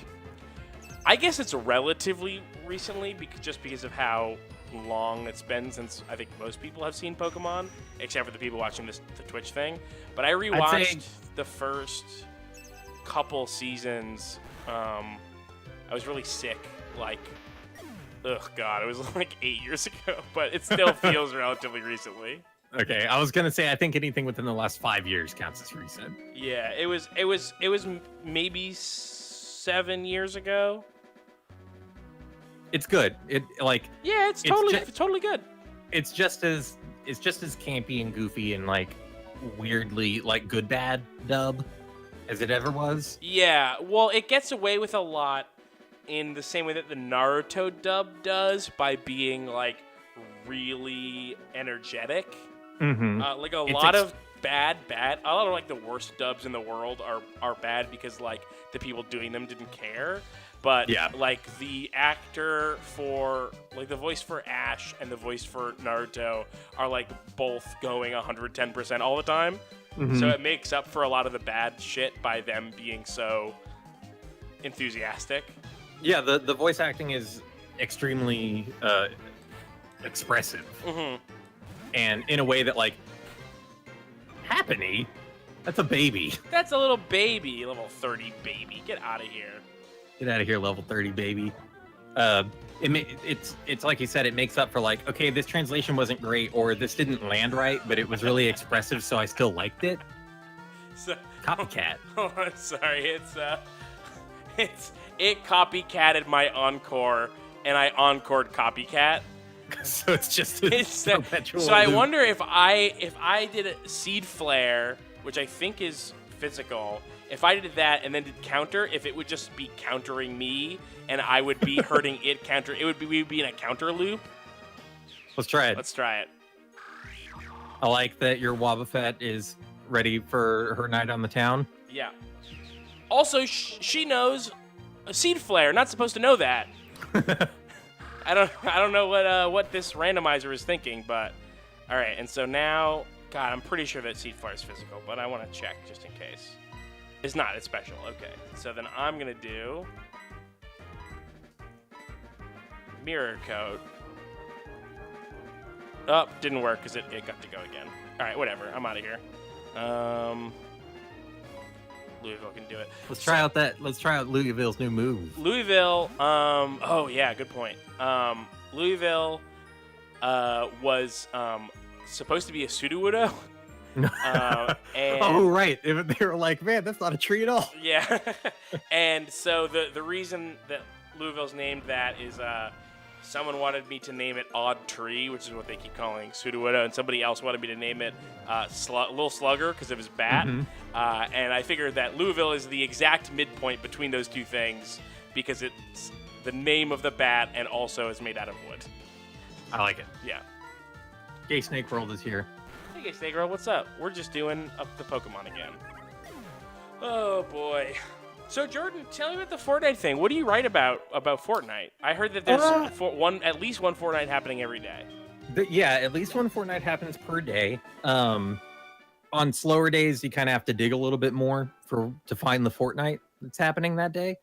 I guess it's relatively recently, just because of how long it's been since I think most people have seen Pokemon, except for the people watching the Twitch thing. But I rewatched the first couple seasons. I was really sick, like, ugh, God, it was like 8 years ago, but it still feels relatively recently. Okay, I was gonna say I think anything within the last 5 years counts as recent. Yeah, it was maybe 7 years ago. It's good. It's totally good. It's just as campy and goofy and like weirdly like good bad dub. as it ever was. Yeah, well, it gets away with a lot in the same way that the Naruto dub does by being like really energetic. Like a lot of a lot of like the worst dubs in the world are bad because like the people doing them didn't care. But like the actor for like the voice for Ash and the voice for Naruto are like both going 110% all the time. So it makes up for a lot of the bad shit by them being so enthusiastic. Yeah, the voice acting is extremely expressive. And in a way that, like, Happiny, that's a baby. That's a little baby, level 30 baby. Get out of here. Get out of here, level 30 baby. It's like you said, it makes up for like, okay, this translation wasn't great, or this didn't land right, but it was really expressive, so I still liked it. So, Copycat. Oh, I'm sorry. It copycatted my encore, and I encored Copycat. So it's just perpetual So I loop. wonder if I did a Seed Flare, which I think is physical. If I did that and then did counter, if it would just be countering me and I would be hurting it counter, we'd be in a counter loop. Let's try it. Let's try it. I like that your Wobbuffet is ready for her night on the town. Yeah. Also, she knows a Seed Flare. Not supposed to know that. I don't know what this randomizer is thinking, but all right. And so now, God, I'm pretty sure that Seed Flare is physical, but I want to check just in case. It's not. It's special. Okay. So then I'm gonna do Mirror Coat. Oh, didn't work because it got to go again. All right, whatever. I'm out of here. Louisville can do it. Let's try out Louisville's new move. Louisville. Oh yeah, good point. Louisville was supposed to be a Sudowoodo. Oh right, they were like, man, that's not a tree at all. Yeah, and so the reason that Louisville's named that is someone wanted me to name it Odd Tree, which is what they keep calling Sudowoodo, and somebody else wanted me to name it Little Slugger because of his bat. And I figured that Louisville is the exact midpoint between those two things because it's the name of the bat and also is made out of wood. I like it. Yeah. Gay Snake World is here. Hey, Snake Girl, what's up? We're just doing up the Pokemon again. Oh boy. So Jordan, tell me about the Fortnite thing. What do you write about Fortnite? I heard that there's at least one Fortnite happening every day. Yeah, at least one Fortnite happens per day. On slower days, you kind of have to dig a little bit more to find the Fortnite that's happening that day.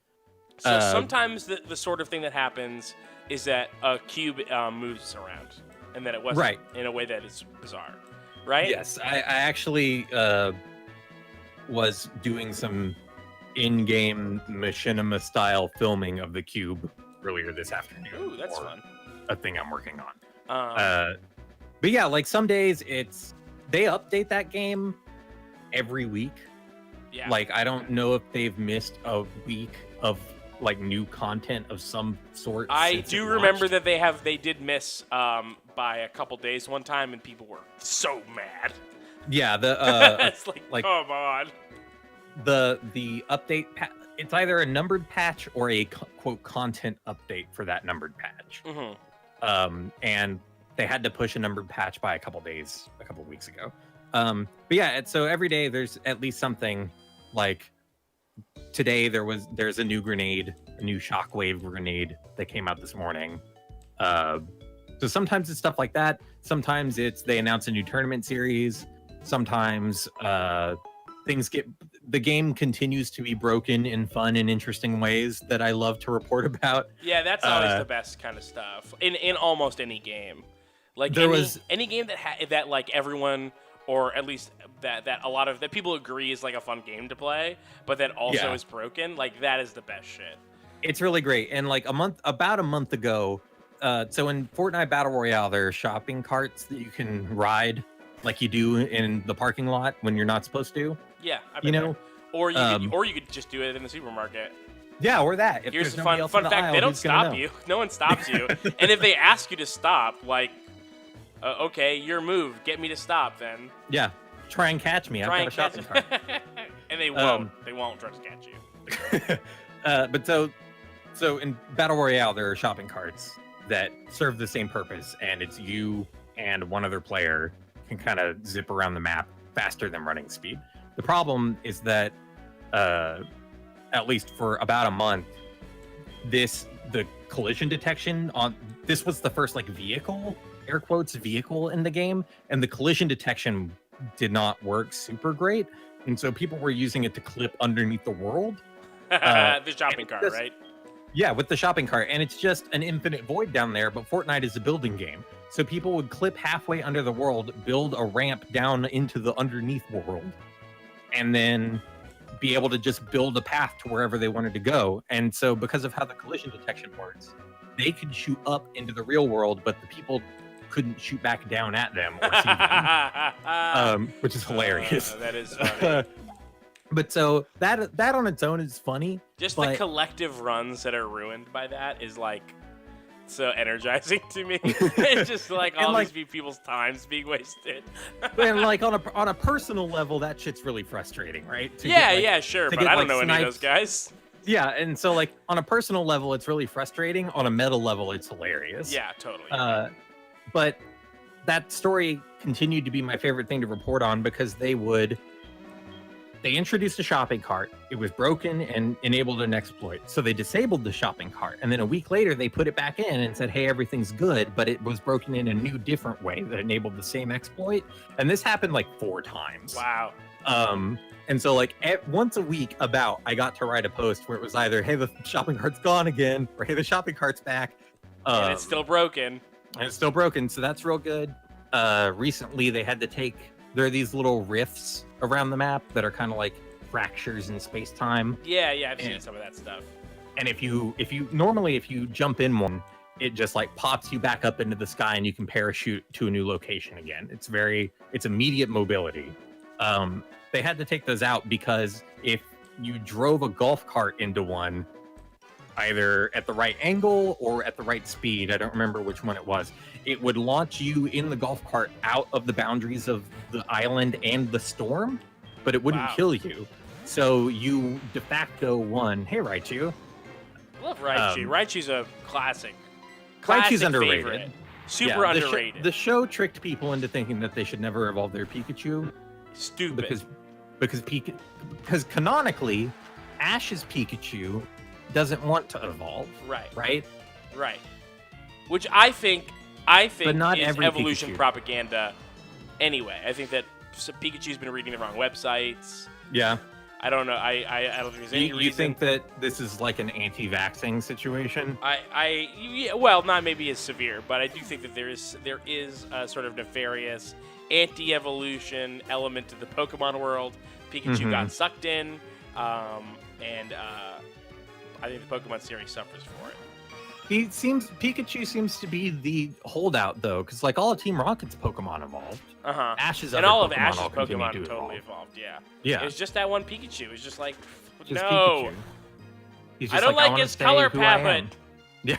So sometimes the sort of thing that happens is that a cube moves around, and that it wasn't in a way that is bizarre, right? Yes, I actually was doing some in-game machinima-style filming of the cube earlier this afternoon. Ooh, that's fun. A thing I'm working on. But yeah, like some days they update that game every week. Yeah. Like I don't know if they've missed a week of like new content of some sort. I do remember that they did miss by a couple days one time, and people were so mad. Yeah, it's like come on. The update it's either a numbered patch or a quote content update for that numbered patch. And they had to push a numbered patch by a couple weeks ago. But yeah, so every day there's at least something. Like today there's a new grenade, a new shockwave grenade that came out this morning. So sometimes it's stuff like that. Sometimes they announce a new tournament series. Sometimes the game continues to be broken in fun and interesting ways that I love to report about. Yeah, that's always the best kind of stuff in almost any game. Like any game that like everyone, or at least that a lot of that people agree is like a fun game to play, but that also is broken. Like that is the best shit. It's really great. And like about a month ago, so in Fortnite Battle Royale, there are shopping carts that you can ride like you do in the parking lot when you're not supposed to. Yeah, or you could just do it in the supermarket. Yeah, or that. If here's a fun fact: they don't stop you. No one stops you. And if they ask you to stop, like, okay, your move, get me to stop, then. Yeah, try and catch me. I've got a shopping cart. And they won't. They won't try to catch you. But so in Battle Royale, there are shopping carts that serve the same purpose, and it's you and one other player can kind of zip around the map faster than running speed. The problem is that, at least for about a month, the collision detection on this was the first like vehicle, air quotes, vehicle in the game, and the collision detection did not work super great, and so people were using it to clip underneath the world. The shopping cart, right? Yeah, with the shopping cart, and it's just an infinite void down there, but Fortnite is a building game. So people would clip halfway under the world, build a ramp down into the underneath world, and then be able to just build a path to wherever they wanted to go. And so because of how the collision detection works, they could shoot up into the real world, but the people couldn't shoot back down at them or see them, which is hilarious. That is funny. But so that on its own is funny. Just the collective runs that are ruined by that is like so energizing to me. It's just like all these people's times being wasted. And like on a personal level, that shit's really frustrating, right? Sure, but I don't know any of those guys. Yeah, and so like on a personal level, it's really frustrating. On a meta level, it's hilarious. Yeah, totally. But that story continued to be my favorite thing to report on because they introduced a shopping cart. It was broken and enabled an exploit. So they disabled the shopping cart. And then a week later, they put it back in and said, hey, everything's good. But it was broken in a new, different way that enabled the same exploit. And this happened like 4 times. Wow. And so like once a week I got to write a post where it was either, hey, the shopping cart's gone again, or hey, the shopping cart's back. And it's still broken. So that's real good. Recently, they had to there are these little rifts around the map that are kind of like fractures in space-time. Yeah, I've seen some of that stuff. And if you normally jump in one, it just like pops you back up into the sky and you can parachute to a new location again. It's immediate mobility. They had to take those out because if you drove a golf cart into one, either at the right angle or at the right speed, I don't remember which one it was, it would launch you in the golf cart out of the boundaries of the island and the storm, but it wouldn't kill you. So you de facto won. Hey, Raichu. I love Raichu. Raichu's a classic. Raichu's underrated. Favorite. Super underrated. The show tricked people into thinking that they should never evolve their Pikachu. Stupid. Because canonically, Ash's Pikachu doesn't want to evolve. Right. Which I think but not is every evolution Pikachu. propaganda anyway. I think that Pikachu's been reading the wrong websites. Yeah. I don't know. I don't think there's any reason. You think that this is like an anti-vaxxing situation? Well, not maybe as severe, but I do think that there is a sort of nefarious anti-evolution element to the Pokemon world. Pikachu got sucked in, and I think the Pokemon series suffers for it. Pikachu seems to be the holdout though, because like all of Team Rocket's Pokemon evolved. Ash's and all of Ash's Pokemon totally evolved. Yeah. It was just that one Pikachu. It was just like, no. Pikachu. He's I don't like his color palette. Yeah.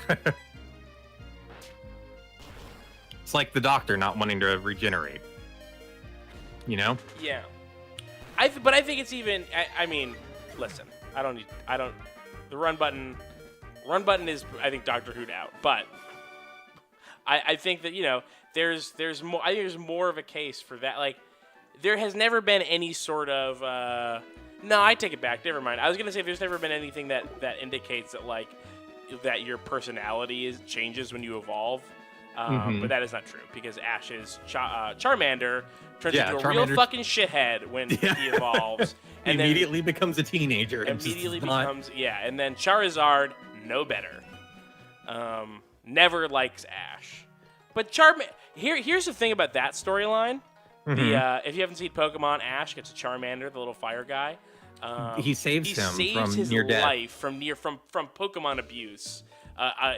It's like the Doctor not wanting to regenerate. You know? Yeah. But I think it's even. I mean, listen. The run button. Run button is, I think, Doctor Who'd out, but I think that there's more. I think there's more of a case for that. Like, there has never been any sort of. No, I take it back. Never mind. I was gonna say there's never been anything that indicates that that your personality changes when you evolve. But that is not true because Ash's Charmander turns into a real fucking shithead when he evolves. And he immediately becomes a teenager. And then Charizard, no better. Never likes Ash. But here's the thing about that storyline. If you haven't seen Pokemon, Ash gets a Charmander, the little fire guy. He saves him from his near death. life from Pokemon abuse.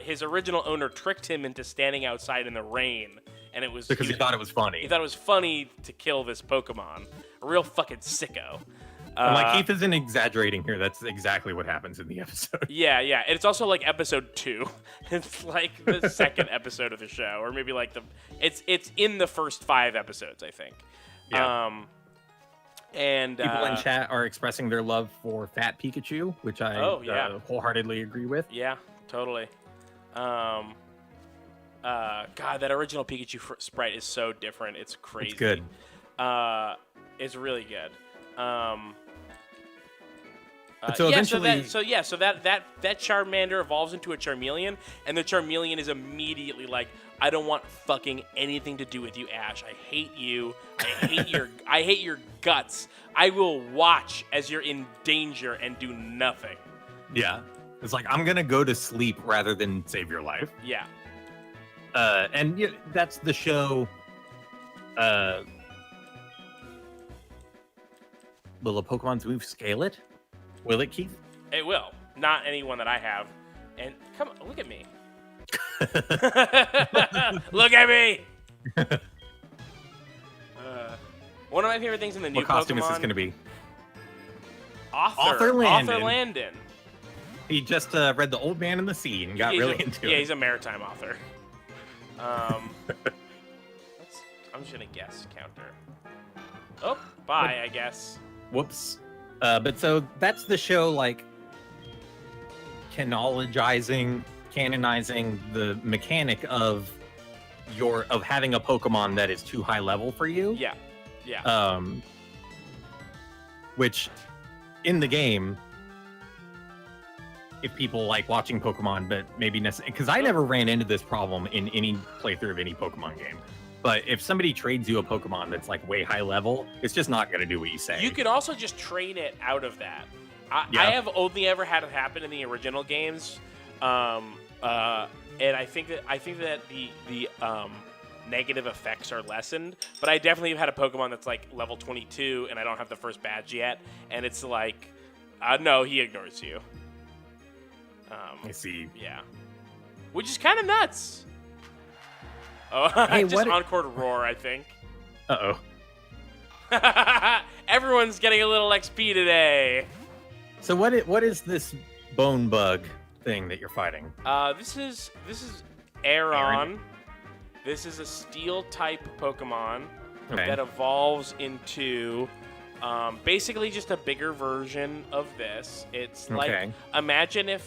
His original owner tricked him into standing outside in the rain, and it was because he thought it was funny. He thought it was funny to kill this Pokemon. A real fucking sicko. Keith isn't exaggerating here. That's exactly what happens in the episode. Yeah. And it's also like episode 2. It's like the second episode of the show, or maybe like it's in the first 5 episodes, I think. Yeah. And people in chat are expressing their love for Fat Pikachu, which I wholeheartedly agree with. Yeah, totally. God, that original Pikachu sprite is so different. It's crazy. It's good. It's really good. So eventually, so that Charmander evolves into a Charmeleon, and the Charmeleon is immediately like, I don't want fucking anything to do with you, Ash. I hate you. I hate your guts. I will watch as you're in danger and do nothing. Yeah, it's like I'm gonna go to sleep rather than save your life. Yeah. And that's the show. Will a Pokemon's move scale it? Will it, Keith? It will. Not anyone that I have. And come on, look at me. Look at me. One of my favorite things in the new Pokemon. What costume is this going to be? Arthur Landon. He just read The Old Man and the Sea and got really into it. Yeah, he's a maritime author. I'm just gonna guess counter. Oh, bye, I guess. Whoops. But so that's the show, like, canonizing the mechanic of having a Pokemon that is too high level for you. Yeah. Which in the game, if people like watching Pokemon, but maybe because I never ran into this problem in any playthrough of any Pokemon game. But if somebody trades you a Pokemon that's like way high level, it's just not going to do what you say. You could also just train it out of that. I have only ever had it happen in the original games, and I think that the negative effects are lessened. But I definitely have had a Pokemon that's like level 22, and I don't have the first badge yet, and it's like, no, he ignores you. I see. Yeah, which is kind of nuts. Oh, hey, I just encored Roar, I think. Uh-oh. Everyone's getting a little XP today. So what is this bone bug thing that you're fighting? This is Aeron. This is a steel type Pokemon that evolves into basically just a bigger version of this. It's like imagine a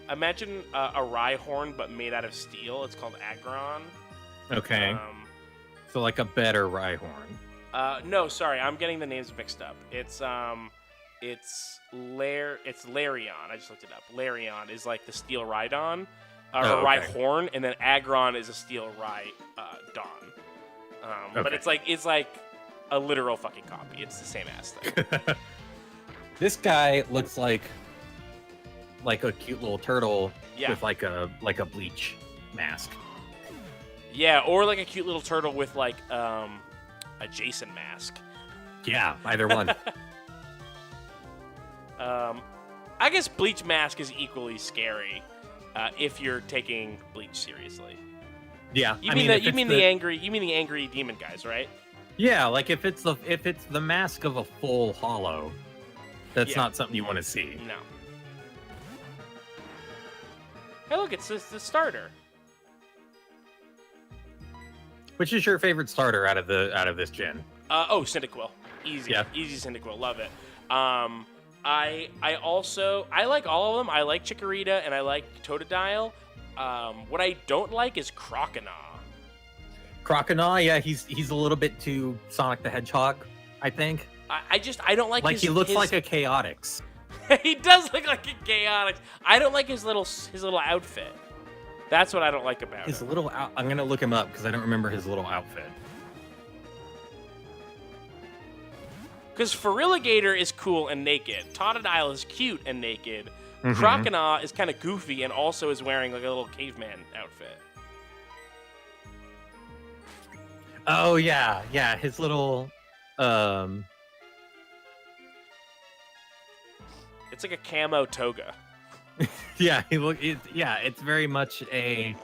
Rhyhorn but made out of steel. It's called Aggron. Okay. So like a better Rhyhorn. No, sorry, I'm getting the names mixed up. It's Larion. I just looked it up. Larion is like the steel Rhydon, or Rhyhorn, and then Aggron is a steel Rhydon. But it's like a literal fucking copy. It's the same ass thing. This guy looks like a cute little turtle with like a bleach mask. Yeah, or like a cute little turtle with like a Jason mask. Yeah, either one. I guess Bleach mask is equally scary if you're taking Bleach seriously. Yeah, you mean the angry demon guys, right? Yeah, like if it's the mask of a full hollow, that's not something you want to see. No. Hey, look, it's the starter. Which is your favorite starter out of this gen? Cyndaquil. Easy. Yeah. Easy Cyndaquil. Love it. I like all of them. I like Chikorita and I like Totodile. What I don't like is Croconaw. Croconaw, yeah, he's a little bit too Sonic the Hedgehog, I think. I don't like he looks like a Chaotix. He does look like a Chaotix. I don't like his little outfit. That's what I don't like about him. I'm gonna look him up because I don't remember his little outfit. Because Feraligatr is cool and naked. Totodile is cute and naked. Mm-hmm. Croconaw is kind of goofy and also is wearing like a little caveman outfit. Oh yeah, his little It's like a camo toga. Yeah, it's very much a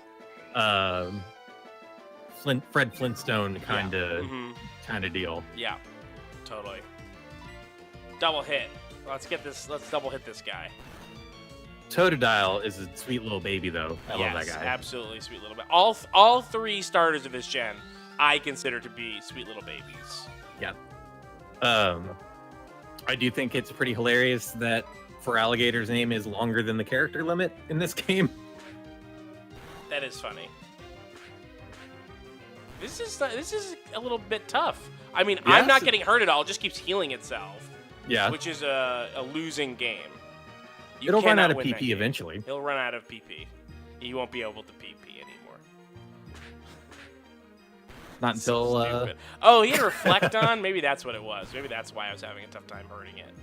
Fred Flintstone kind of deal. Yeah, totally. Double hit. Let's double hit this guy. Totodile is a sweet little baby, though. I love that guy. Absolutely sweet little baby. All three starters of this gen, I consider to be sweet little babies. Yep. I do think it's pretty hilarious that For Alligator's name is longer than the character limit in this game. That is funny. This is a little bit tough. I mean, Yeah, I'm not getting hurt at all. It just keeps healing itself. Yeah. Which is a losing game. It'll run out of PP PP eventually. He'll run out of PP. He won't be able to PP anymore. Not until... Oh, he had Reflect on? Maybe that's what it was. Maybe that's why I was having a tough time hurting it.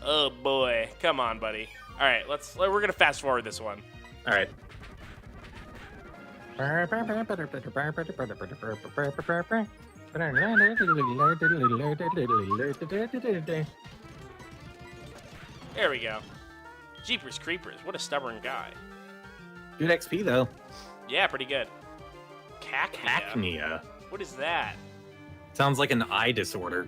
Oh, boy. Come on, buddy. All right, we're going to fast forward this one. All right. There we go. Jeepers Creepers. What a stubborn guy. Good XP, though. Yeah, pretty good. Cacnea. Cacnea. What is that? Sounds like an eye disorder.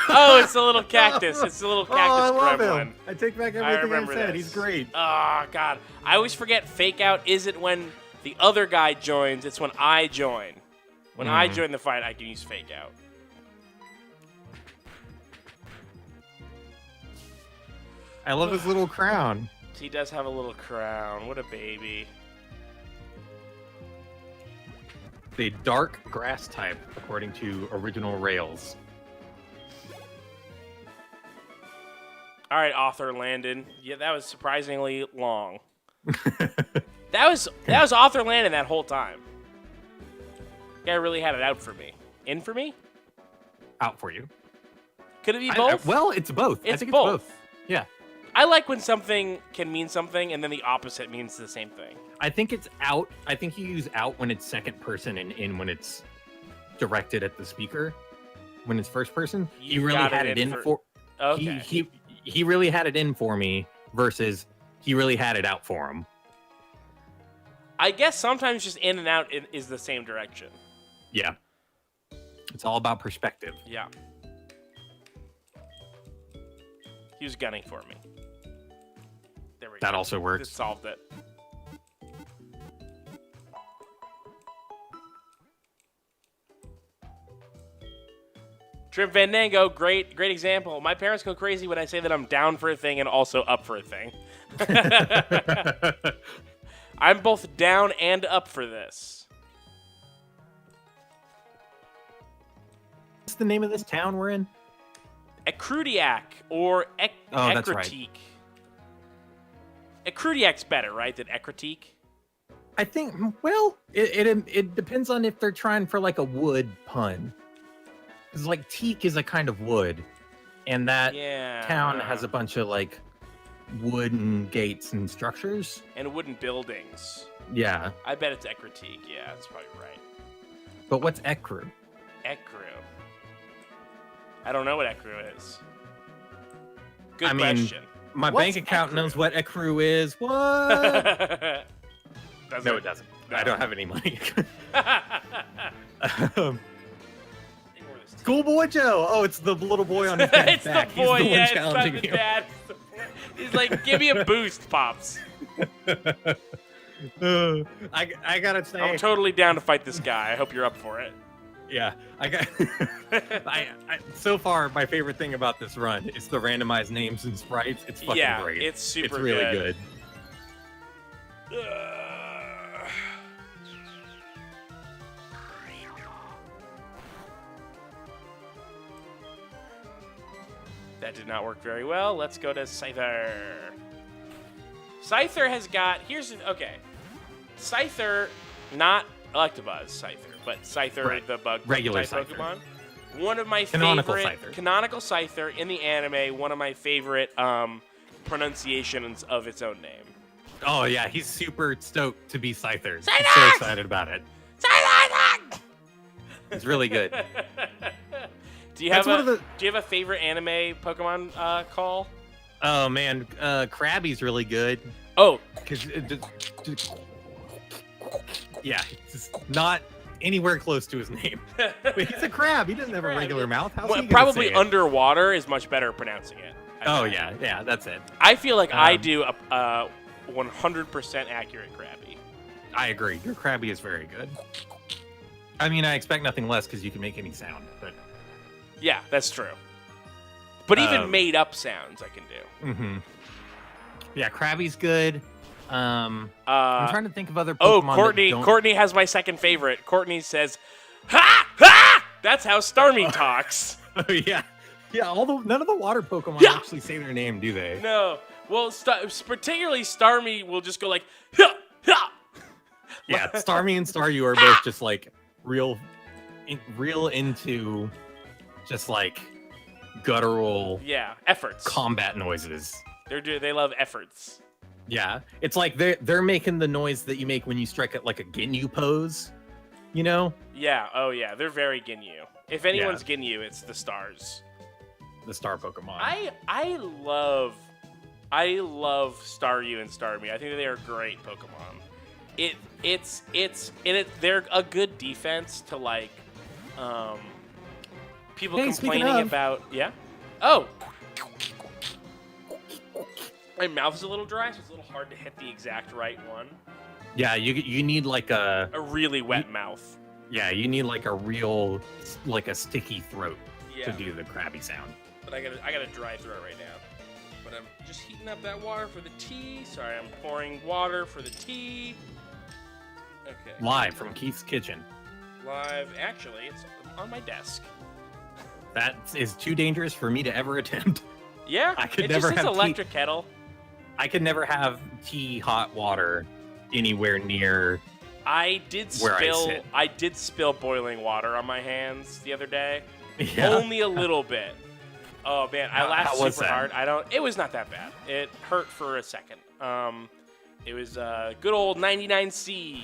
Oh, it's a little cactus. It's a little cactus gremlin. I take back everything I said. This. He's great. Oh, God. I always forget fake out isn't when the other guy joins. It's when I join. When I join the fight, I can use fake out. I love his little crown. He does have a little crown. What a baby. The dark grass type, according to original Rails. All right, author Landon. Yeah, that was surprisingly long. that was author Landon that whole time. Guy really had it out for me. In for me? Out for you. Could it be both? Well, it's both. I think it's both. Yeah. I like when something can mean something and then the opposite means the same thing. I think it's out. I think you use out when it's second person and in when it's directed at the speaker. When it's first person, he really had it in for. Okay. He really had it in for me versus he really had it out for him. I guess sometimes just in and out is the same direction. Yeah. It's all about perspective. Yeah. He was gunning for me. There we go. That also works. It solved it. Trip Fandango, great example. My parents go crazy when I say that I'm down for a thing and also up for a thing. I'm both down and up for this. What's the name of this town we're in? Ecrudiac or that's right. Ecritique. Ecrudiac's better, right, than Ecritique? I think, well, it depends on if they're trying for like a wood pun. Because like teak is a kind of wood, and that town has a bunch of like wooden gates and structures. And wooden buildings. Yeah. I bet it's Ecritique. Yeah, that's probably right. But what's Ecru? Ecru. I don't know what Ecru is. Good I mean, question. My What's bank account Ecru? knows what Ecru is. What? No, it doesn't. No. I don't have any money. Schoolboy Joe. Oh, it's the little boy on his dad's it's back. the boy, He's the one it's challenging not the him. dad. He's like, give me a boost, Pops. I gotta say, I'm totally down to fight this guy. I hope you're up for it. yeah, so far, my favorite thing about this run is the randomized names and sprites. It's fucking great. It's super It's really good. That did not work very well. Let's go to Scyther. Scyther has got... Okay. Scyther, not Electabuzz Scyther, but Scyther, Right. the bug Regular type Scyther. Pokemon. One of my Canonical favorite... Scyther. Canonical Scyther in the anime. One of my favorite pronunciations of its own name. Oh yeah, he's super stoked to be Scyther. He's Scyther! so excited about it. Scyther! It's really good. Do you have a favorite anime Pokemon call? Oh man, Krabby's really good. Oh, Because yeah, it's just not anywhere close to his name. But he's a crab. He doesn't have a regular mouth. How's he gonna probably say it? underwater is much better pronouncing it. Oh yeah, that's it. I feel like I do a 100% accurate Krabby. I agree. Your Krabby is very good. I mean, I expect nothing less because you can make any sound. But Yeah, that's true. But even made up sounds I can do. Mm-hmm. Yeah, Krabby's good. I'm trying to think of other Oh, Pokemon. Courtney has my second favorite. Courtney says, "Ha ha!" That's how Starmie talks. Oh yeah, yeah. None of the water Pokemon actually say their name, do they? No. Well, particularly Starmie will just go like, "Ha ha." Yeah, Starmie and Staryu are both just like real into just like guttural efforts, combat noises. They love efforts. Yeah, it's like they're making the noise that you make when you strike at like a Ginyu pose, you know? Yeah. Oh yeah, they're very Ginyu. If anyone's Ginyu, it's the stars. The star Pokemon. I love Staryu and Starmie. I think they are great Pokemon. They're a good defense to like people complaining about Oh. My mouth is a little dry, so it's a little hard to hit the exact right one. Yeah, you need like a really wet mouth. Yeah, you need like a sticky throat to do the Krabby sound. But I got a dry throat right now. But I'm just heating up that water for the tea. Sorry, I'm pouring water for the tea. Okay. Live from Keith's kitchen. Live, actually, it's on my desk. That is too dangerous for me to ever attempt. Yeah, I could never have electric kettle. I could never have hot water anywhere near. I did spill boiling water on my hands the other day. Yeah. Only a little bit. Oh man, I laughed super hard. It was not that bad. It hurt for a second. It was good old 99C.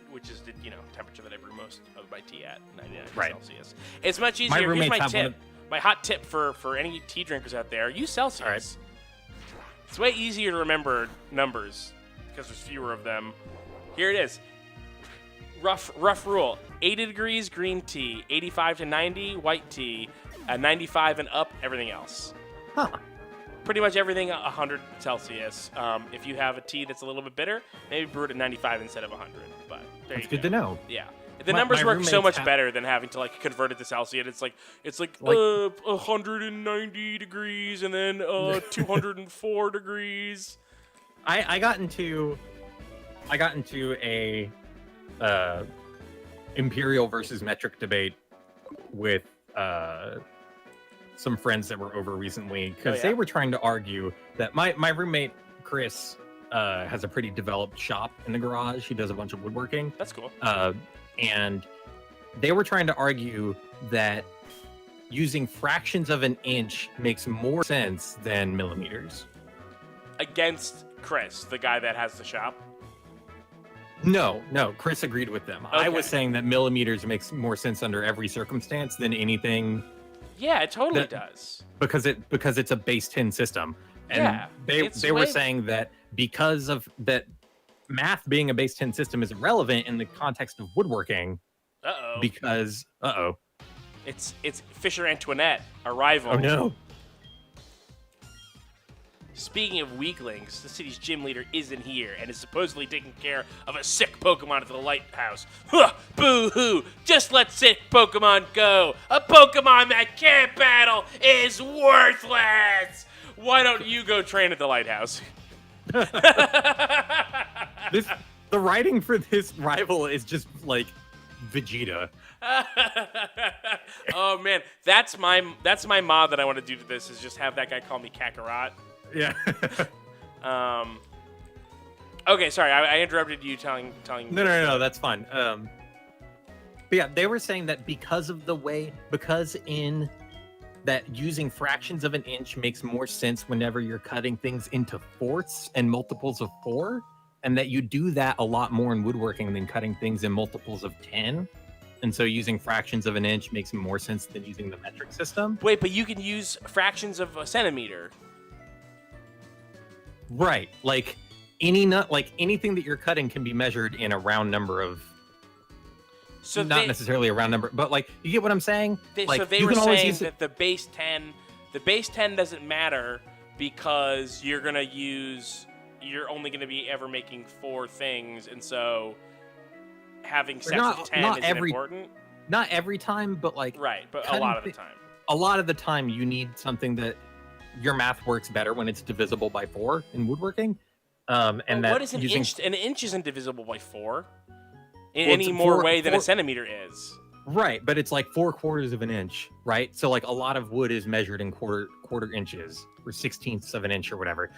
Which is the temperature that I brew most of my tea at, 99 Celsius. It's much easier. Here's my tip. My hot tip for any tea drinkers out there: use Celsius. All right. It's way easier to remember numbers because there's fewer of them. Here it is. Rough rule: 80 degrees green tea, 85 to 90 white tea, 95 and up everything else. Huh. Pretty much everything 100 Celsius. If you have a tea that's a little bit bitter, maybe brew it at 95 instead of 100. But that's good to know. Yeah. The numbers work so much better than having to like convert it to Celsius. It's like 190 degrees and then 204 degrees. I got into a imperial versus metric debate with some friends that were over recently because they were trying to argue that my roommate Chris has a pretty developed shop in the garage. He does a bunch of woodworking. That's cool. And they were trying to argue that using fractions of an inch makes more sense than millimeters. Against Chris, the guy that has the shop? No, Chris agreed with them. Okay. I was saying that millimeters makes more sense under every circumstance than anything. Yeah, it totally does. Because it's a base 10 system. And they were saying that because of that, math being a base 10 system is irrelevant in the context of woodworking. Because it's Fisher Antoinette, a rival. Oh no. Speaking of weaklings, the city's gym leader isn't here and is supposedly taking care of a sick Pokemon at the lighthouse. Huh, boo-hoo! Just let sick Pokemon go! A Pokemon that can't battle is worthless! Why don't you go train at the lighthouse? The writing for this rival is just like Vegeta. Oh man, that's my mod that I want to do to this is just have that guy call me Kakarot. Yeah. Okay, sorry, I interrupted you telling. No, that's fine. But yeah, they were saying that because in that using fractions of an inch makes more sense whenever you're cutting things into fourths and multiples of 4, and that you do that a lot more in woodworking than cutting things in multiples of 10. And so using fractions of an inch makes more sense than using the metric system. Wait, but you can use fractions of a centimeter. Right. Like anything that you're cutting can be measured in a round number of not necessarily a round number, but like you get what I'm saying? They were saying that the base 10 doesn't matter because you're only gonna be ever making 4 things, and so having sets Not- of 10 not isn't every- important. Not every time, but like Right, but a kind lot of of the time. a lot of the time you need something that your math works better when it's divisible by 4 in woodworking. And Well, that what is an using inch? An inch isn't divisible by 4 in Well, any it's more four- way than a four- centimeter is. right, but it's like 4/4 of an inch, right? So like a lot of wood is measured in quarter inches or 16ths of an inch or whatever.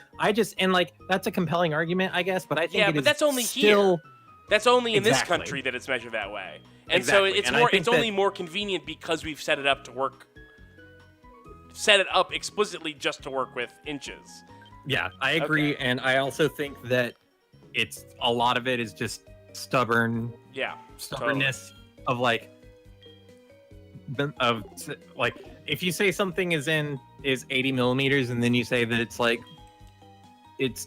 And like that's a compelling argument, I guess, but I think Yeah, it but is that's only still here. That's only in this Exactly. country that it's measured that way. And Exactly. so it's And I more think it's only more convenient because we've set it up to work set it up explicitly just to work with inches. Yeah, I agree, Okay. and I also think that it's a lot of it is just stubbornness of like if you say something is 80 millimeters and then you say that it's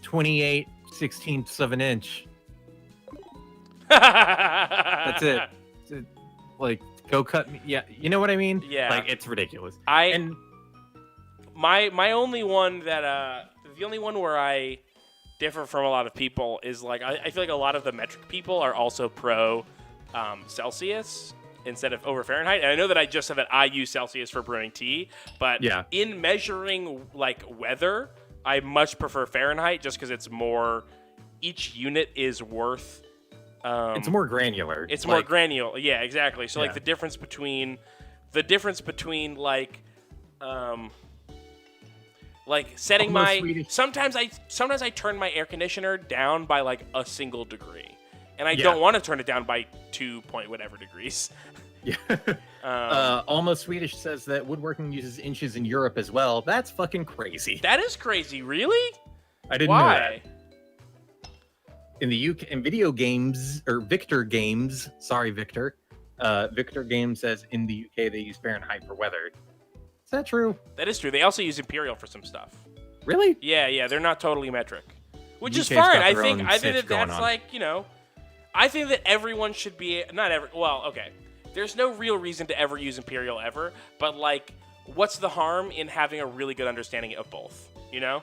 28/16ths of an inch. That's it. Like go cut me. Yeah, you know what I mean? Yeah. Like it's ridiculous. My only one that the only one where I differ from a lot of people is like I feel like a lot of the metric people are also pro Celsius instead of over Fahrenheit. And I know that I just said that I use Celsius for brewing tea, but Yeah. in measuring like weather, I much prefer Fahrenheit just because it's more. Each unit is worth. It's more granular. It's more granular. Yeah, exactly. So like Yeah. the difference between like setting Almost my Swedish. sometimes I turn my air conditioner down by like a single degree, and I Yeah. don't want to turn it down by 2 point whatever degrees. Yeah. Um, Almost Swedish says that woodworking uses inches in Europe as well. That's fucking crazy. that is crazy. Really? I didn't know that. Why? In the UK, in video games, or Victor Games, sorry, Victor. Victor Games says in the UK they use Fahrenheit for weather. Is that true? That is true. They also use imperial for some stuff. Really? Yeah, they're not totally metric, which is UK's fine. got I their think own I think sitch that going that's on. like I think that everyone should be Well, okay. There's no real reason to ever use imperial ever, but like, what's the harm in having a really good understanding of both? You know?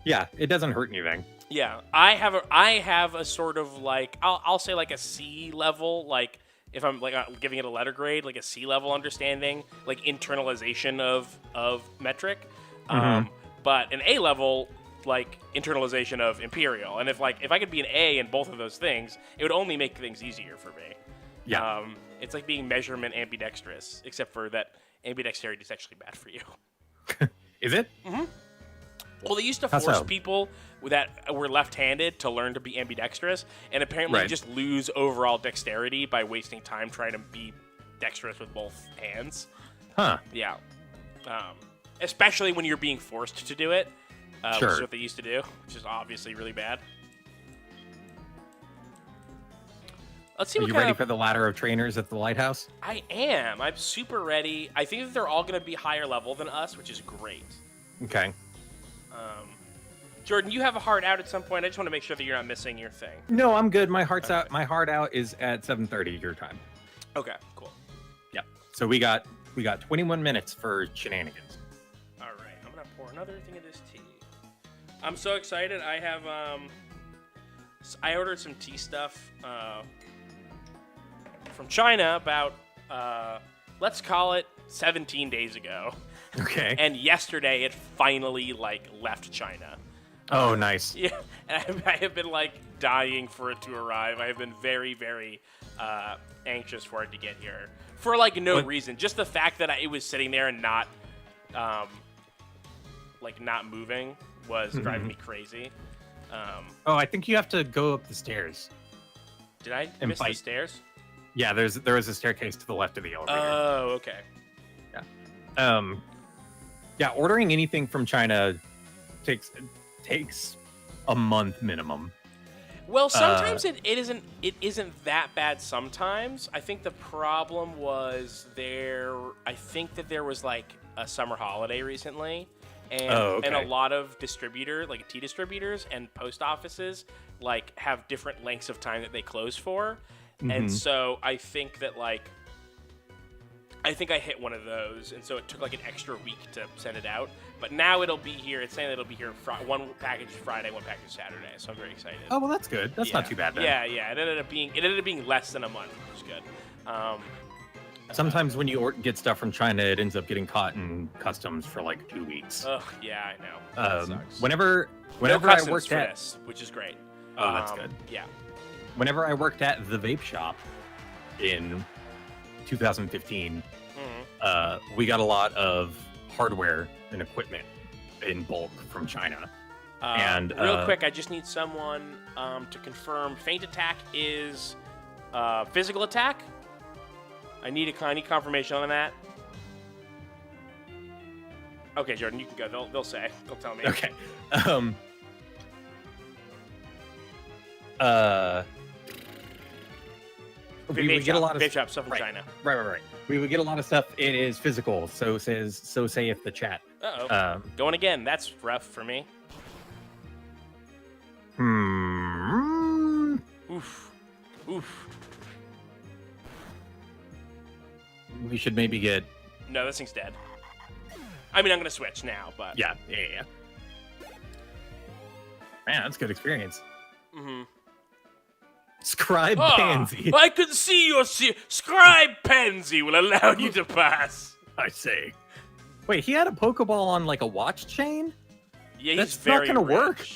Yeah, it doesn't hurt anything. Yeah, I have a sort of like I'll say like a C level, like if I'm like giving it a letter grade, like a C level understanding, like internalization of metric, but an A level like internalization of imperial. And if I could be an A in both of those things, it would only make things easier for me. Yeah. It's like being measurement ambidextrous, except for that ambidexterity is actually bad for you. Is it? Well, they used to How force so? people that were left-handed to learn to be ambidextrous, and apparently you Right. just lose overall dexterity by wasting time trying to be dexterous with both hands. Huh. Yeah. Especially when you're being forced to do it, which Sure. is what they used to do, which is obviously really bad. Let's see Are what you kind ready of... for the ladder of trainers at the lighthouse? I am. I'm super ready. I think that they're all going to be higher level than us, which is great. Okay. Jordan, you have a heart out at some point. I just want to make sure that you're not missing your thing. No, I'm good. My heart's out. My heart out is at 7:30 your time. Okay, cool. Yeah. So we got 21 minutes for shenanigans. All right, I'm gonna pour another thing of this tea. I'm so excited. I have I ordered some tea stuff from China about let's call it 17 days ago, Okay. and yesterday it finally left China. Oh, nice. Yeah, and I have been dying for it to arrive. I have been very, very anxious for it to get here for no reason. Just the fact that it was sitting there and not moving was driving me crazy. Oh, I think you have to go up the stairs. Did I And miss the fight. stairs? Yeah, there is a staircase to the left of the elevator. Oh, okay. Yeah, ordering anything from China takes a month minimum. Well, sometimes it isn't that bad. Sometimes I think the problem was I think that there was a summer holiday recently, and and a lot of tea distributors and post offices have different lengths of time that they close for, and so I think that I think I hit one of those, and so it took like an extra week to send it out. But now it'll be here. It's saying it'll be here one package Friday, one package Saturday. So I'm very excited. Oh well, that's good. That's not too bad then. Yeah. It ended up being less than a month, which is good. Sometimes when you get stuff from China, it ends up getting caught in customs for like 2 weeks. Ugh, yeah, I know. That sucks. Whenever no I worked at this, which is great. Oh, that's good. Yeah. Whenever I worked at the vape shop in 2015, we got a lot of hardware and equipment in bulk from China. And real quick, I just need someone to confirm feint attack is physical attack. I need confirmation on that. Okay, Jordan, you can go. They'll say. They'll tell me. Okay. We would get a lot of vape shop stuff from China. Right. We would get a lot of stuff. It is physical. So saith the chat. Uh-oh. Going again. That's rough for me. Oof. We should maybe get... No, this thing's dead. I mean, I'm going to switch now, but... Yeah. Man, that's a good experience. Mm-hmm. Scribe Pansy. I can see your... Scribe Pansy will allow you to pass. I say. Wait, he had a Pokeball on, like, a watch chain? Yeah, that's he's very not going to work.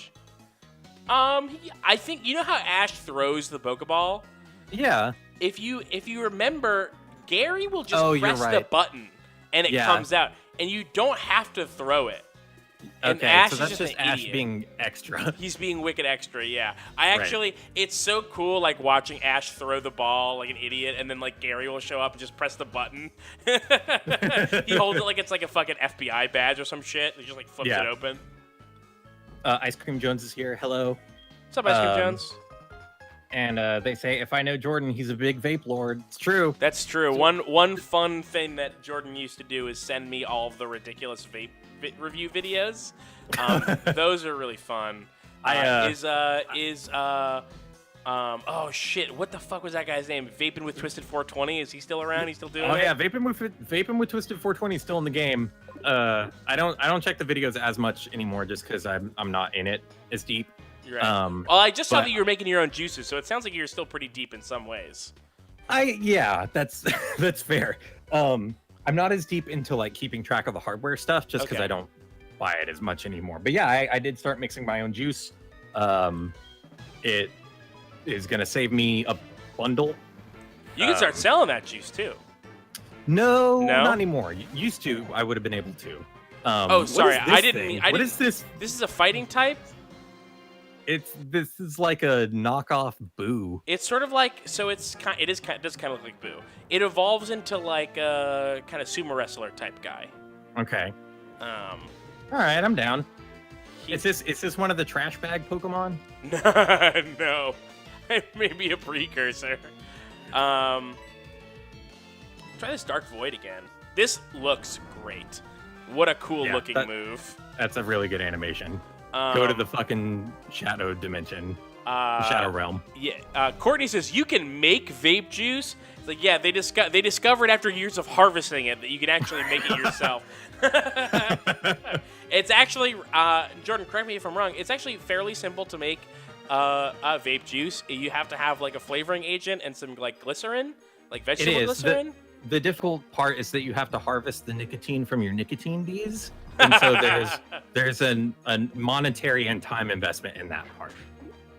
I think... You know how Ash throws the Pokeball? Yeah. If you remember... Gary will just press the button, and it comes out, and you don't have to throw it. And okay, Ash so that's is just an Ash idiot. being extra. He's being wicked extra, yeah. It's so cool, like, watching Ash throw the ball like an idiot, and then, like, Gary will show up and just press the button. He holds it like it's like a fucking FBI badge or some shit. He just, like, flips it open. Ice Cream Jones is here. Hello. What's up, Ice Cream Jones? And they say, if I know Jordan, he's a big vape lord. It's true. That's true. One fun thing that Jordan used to do is send me all of the ridiculous vape review videos. Those are really fun. Oh shit! What the fuck was that guy's name? Vaping with Twisted 420. Is he still around? He's still doing it? Oh yeah, Vaping with Twisted 420 is still in the game. I don't check the videos as much anymore just because I'm not in it as deep. You're right. Well, I just saw that you were making your own juices, so it sounds like you're still pretty deep in some ways. That's that's fair. I'm not as deep into like keeping track of the hardware stuff just because I don't buy it as much anymore. But yeah, I did start mixing my own juice. It is gonna save me a bundle. You can start selling that juice too. No, not anymore. Used to, I would have been able to. Sorry, I didn't. What is this? This is a fighting type. This is like a knockoff Boo. It's sort of like it does kind of look like Boo. It evolves into like a kind of sumo wrestler type guy. Okay. All right, I'm down. Is this one of the trash bag Pokemon? No, maybe a precursor. Try this Dark Void again. This looks great. What a cool looking move. That's a really good animation. Go to the fucking shadow dimension, shadow realm. Yeah. Courtney says you can make vape juice. It's like, yeah, they discovered after years of harvesting it that you can actually make it yourself. It's actually, Jordan, correct me if I'm wrong. It's actually fairly simple to make a vape juice. You have to have like a flavoring agent and some like glycerin, like vegetable glycerin. The difficult part is that you have to harvest the nicotine from your nicotine bees. And so there's a monetary and time investment in that part.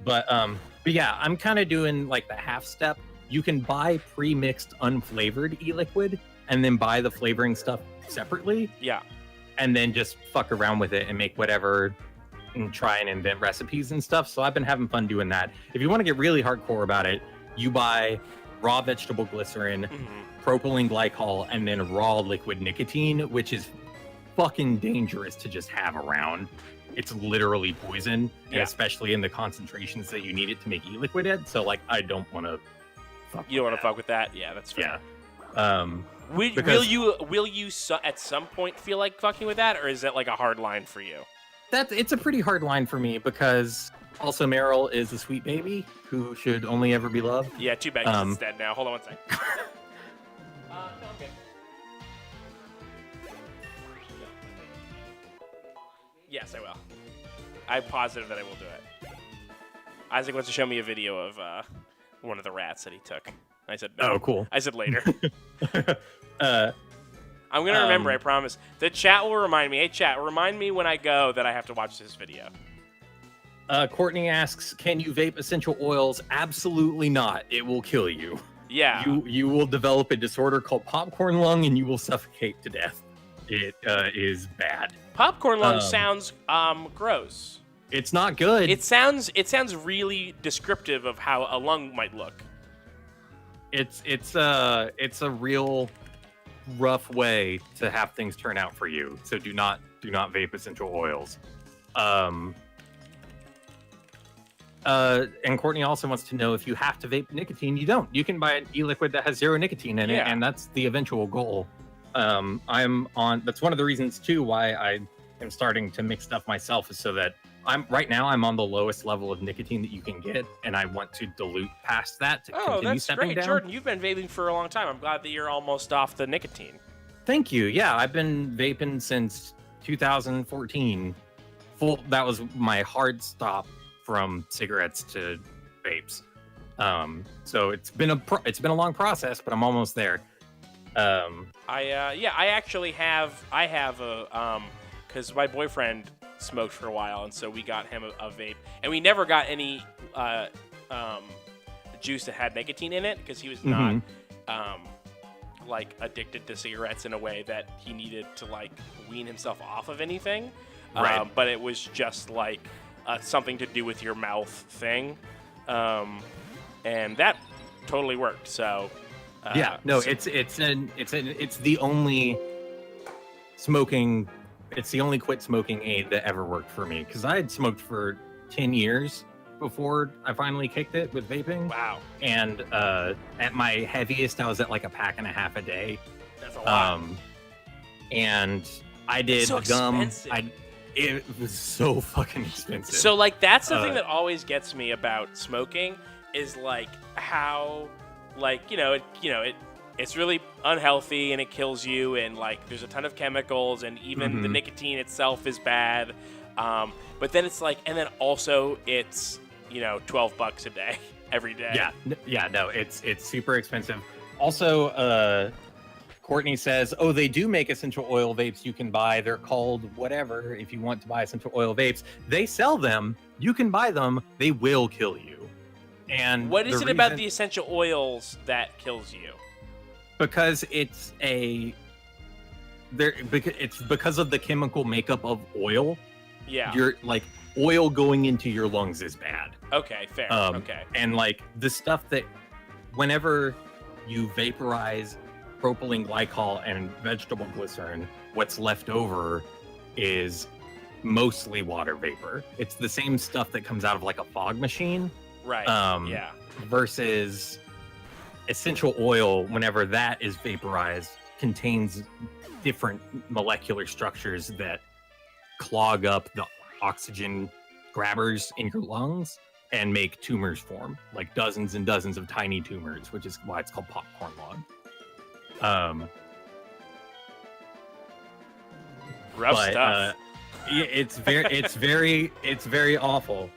But yeah, I'm kind of doing like the half step. You can buy pre-mixed unflavored e-liquid and then buy the flavoring stuff separately. Yeah. And then just fuck around with it and make whatever and try and invent recipes and stuff. So I've been having fun doing that. If you want to get really hardcore about it, you buy raw vegetable glycerin, propylene glycol, and then raw liquid nicotine, which is fucking dangerous to just have around. It's literally poison, and especially in the concentrations that you need it to make e-liquid at. So like, I don't want to fuck You don't want to fuck with that? Yeah, that's fair. Yeah. Will you at some point feel like fucking with that, or is that like a hard line for you? It's a pretty hard line for me because also Meryl is a sweet baby who should only ever be loved. Yeah, too bad 'cause it's dead now. Hold on one second. No, okay. Yes, I will. I'm positive that I will do it. Isaac wants to show me a video of one of the rats that he took. I said no. Oh, cool. I said later. uh, I'm going to remember, I promise. The chat will remind me. Hey, chat, remind me when I go that I have to watch this video. Courtney asks, can you vape essential oils? Absolutely not. It will kill you. Yeah. You will develop a disorder called popcorn lung, and you will suffocate to death. It is bad. Popcorn lung sounds gross. It's not good. It sounds really descriptive of how a lung might look. It's a real rough way to have things turn out for you. So do not vape essential oils. And Courtney also wants to know if you have to vape nicotine. You don't. You can buy an e-liquid that has 0 nicotine in it, and that's the eventual goal. That's one of the reasons too why I am starting to mix stuff myself, is so that I'm on the lowest level of nicotine that you can get, and I want to dilute past that to continue stepping great, down. Jordan. You've been vaping for a long time. I'm glad that you're almost off the nicotine. Thank you. Yeah, I've been vaping since 2014. That was my hard stop from cigarettes to vapes. So it's been a long process, but I'm almost there. I actually have a because my boyfriend smoked for a while, and so we got him a vape, and we never got any juice that had nicotine in it because he was not like addicted to cigarettes in a way that he needed to like wean himself off of anything. Right. But it was just like something to do with your mouth thing, and that totally worked. So it's the only smoking. It's the only quit smoking aid that ever worked for me, because I had smoked for 10 years before I finally kicked it with vaping. Wow. And at my heaviest, I was at like a pack and a half a day. That's a lot. And I did so gum. Expensive. It was so fucking expensive. So like that's the thing that always gets me about smoking is like how like it's really unhealthy and it kills you, and like there's a ton of chemicals, and even the nicotine itself is bad. But then it's like, and then also it's $12 a day every day. No, it's super expensive. Also, Courtney says, oh, they do make essential oil vapes you can buy. They're called whatever. If you want to buy essential oil vapes, they sell them. You can buy them. They will kill you. And what is it about the essential oils that kills you? Because it's because of the chemical makeup of oil. Yeah. You're like, oil going into your lungs is bad. Okay, fair. Okay. And like the stuff that whenever you vaporize propylene glycol and vegetable glycerin, what's left over is mostly water vapor. It's the same stuff that comes out of like a fog machine. Right. Versus essential oil, whenever that is vaporized, contains different molecular structures that clog up the oxygen grabbers in your lungs and make tumors form, like dozens and dozens of tiny tumors, which is why it's called popcorn lung. Rough stuff. It's very awful.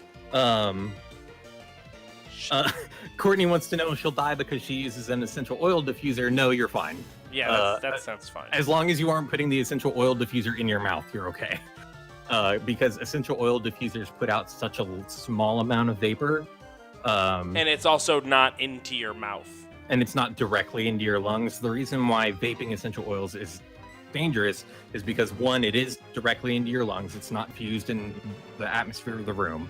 Courtney wants to know if she'll die because she uses an essential oil diffuser. No, you're fine. Yeah, that sounds fine. As long as you aren't putting the essential oil diffuser in your mouth, you're okay. Because essential oil diffusers put out such a small amount of vapor. And it's also not into your mouth. And it's not directly into your lungs. The reason why vaping essential oils is dangerous is because, one, it is directly into your lungs. It's not fused in the atmosphere of the room.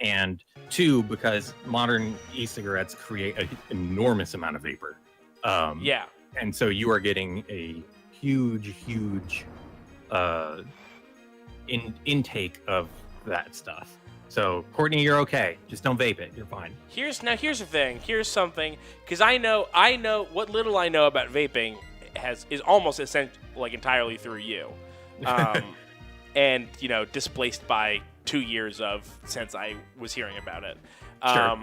And two, because modern e-cigarettes create an enormous amount of vapor. And so you are getting a huge intake of that stuff. So Courtney, you're okay. Just don't vape it. You're fine. Here's the thing. Here's something, because I know what little I know about vaping is almost like entirely through you, and displaced by 2 years since I was hearing about it. Sure.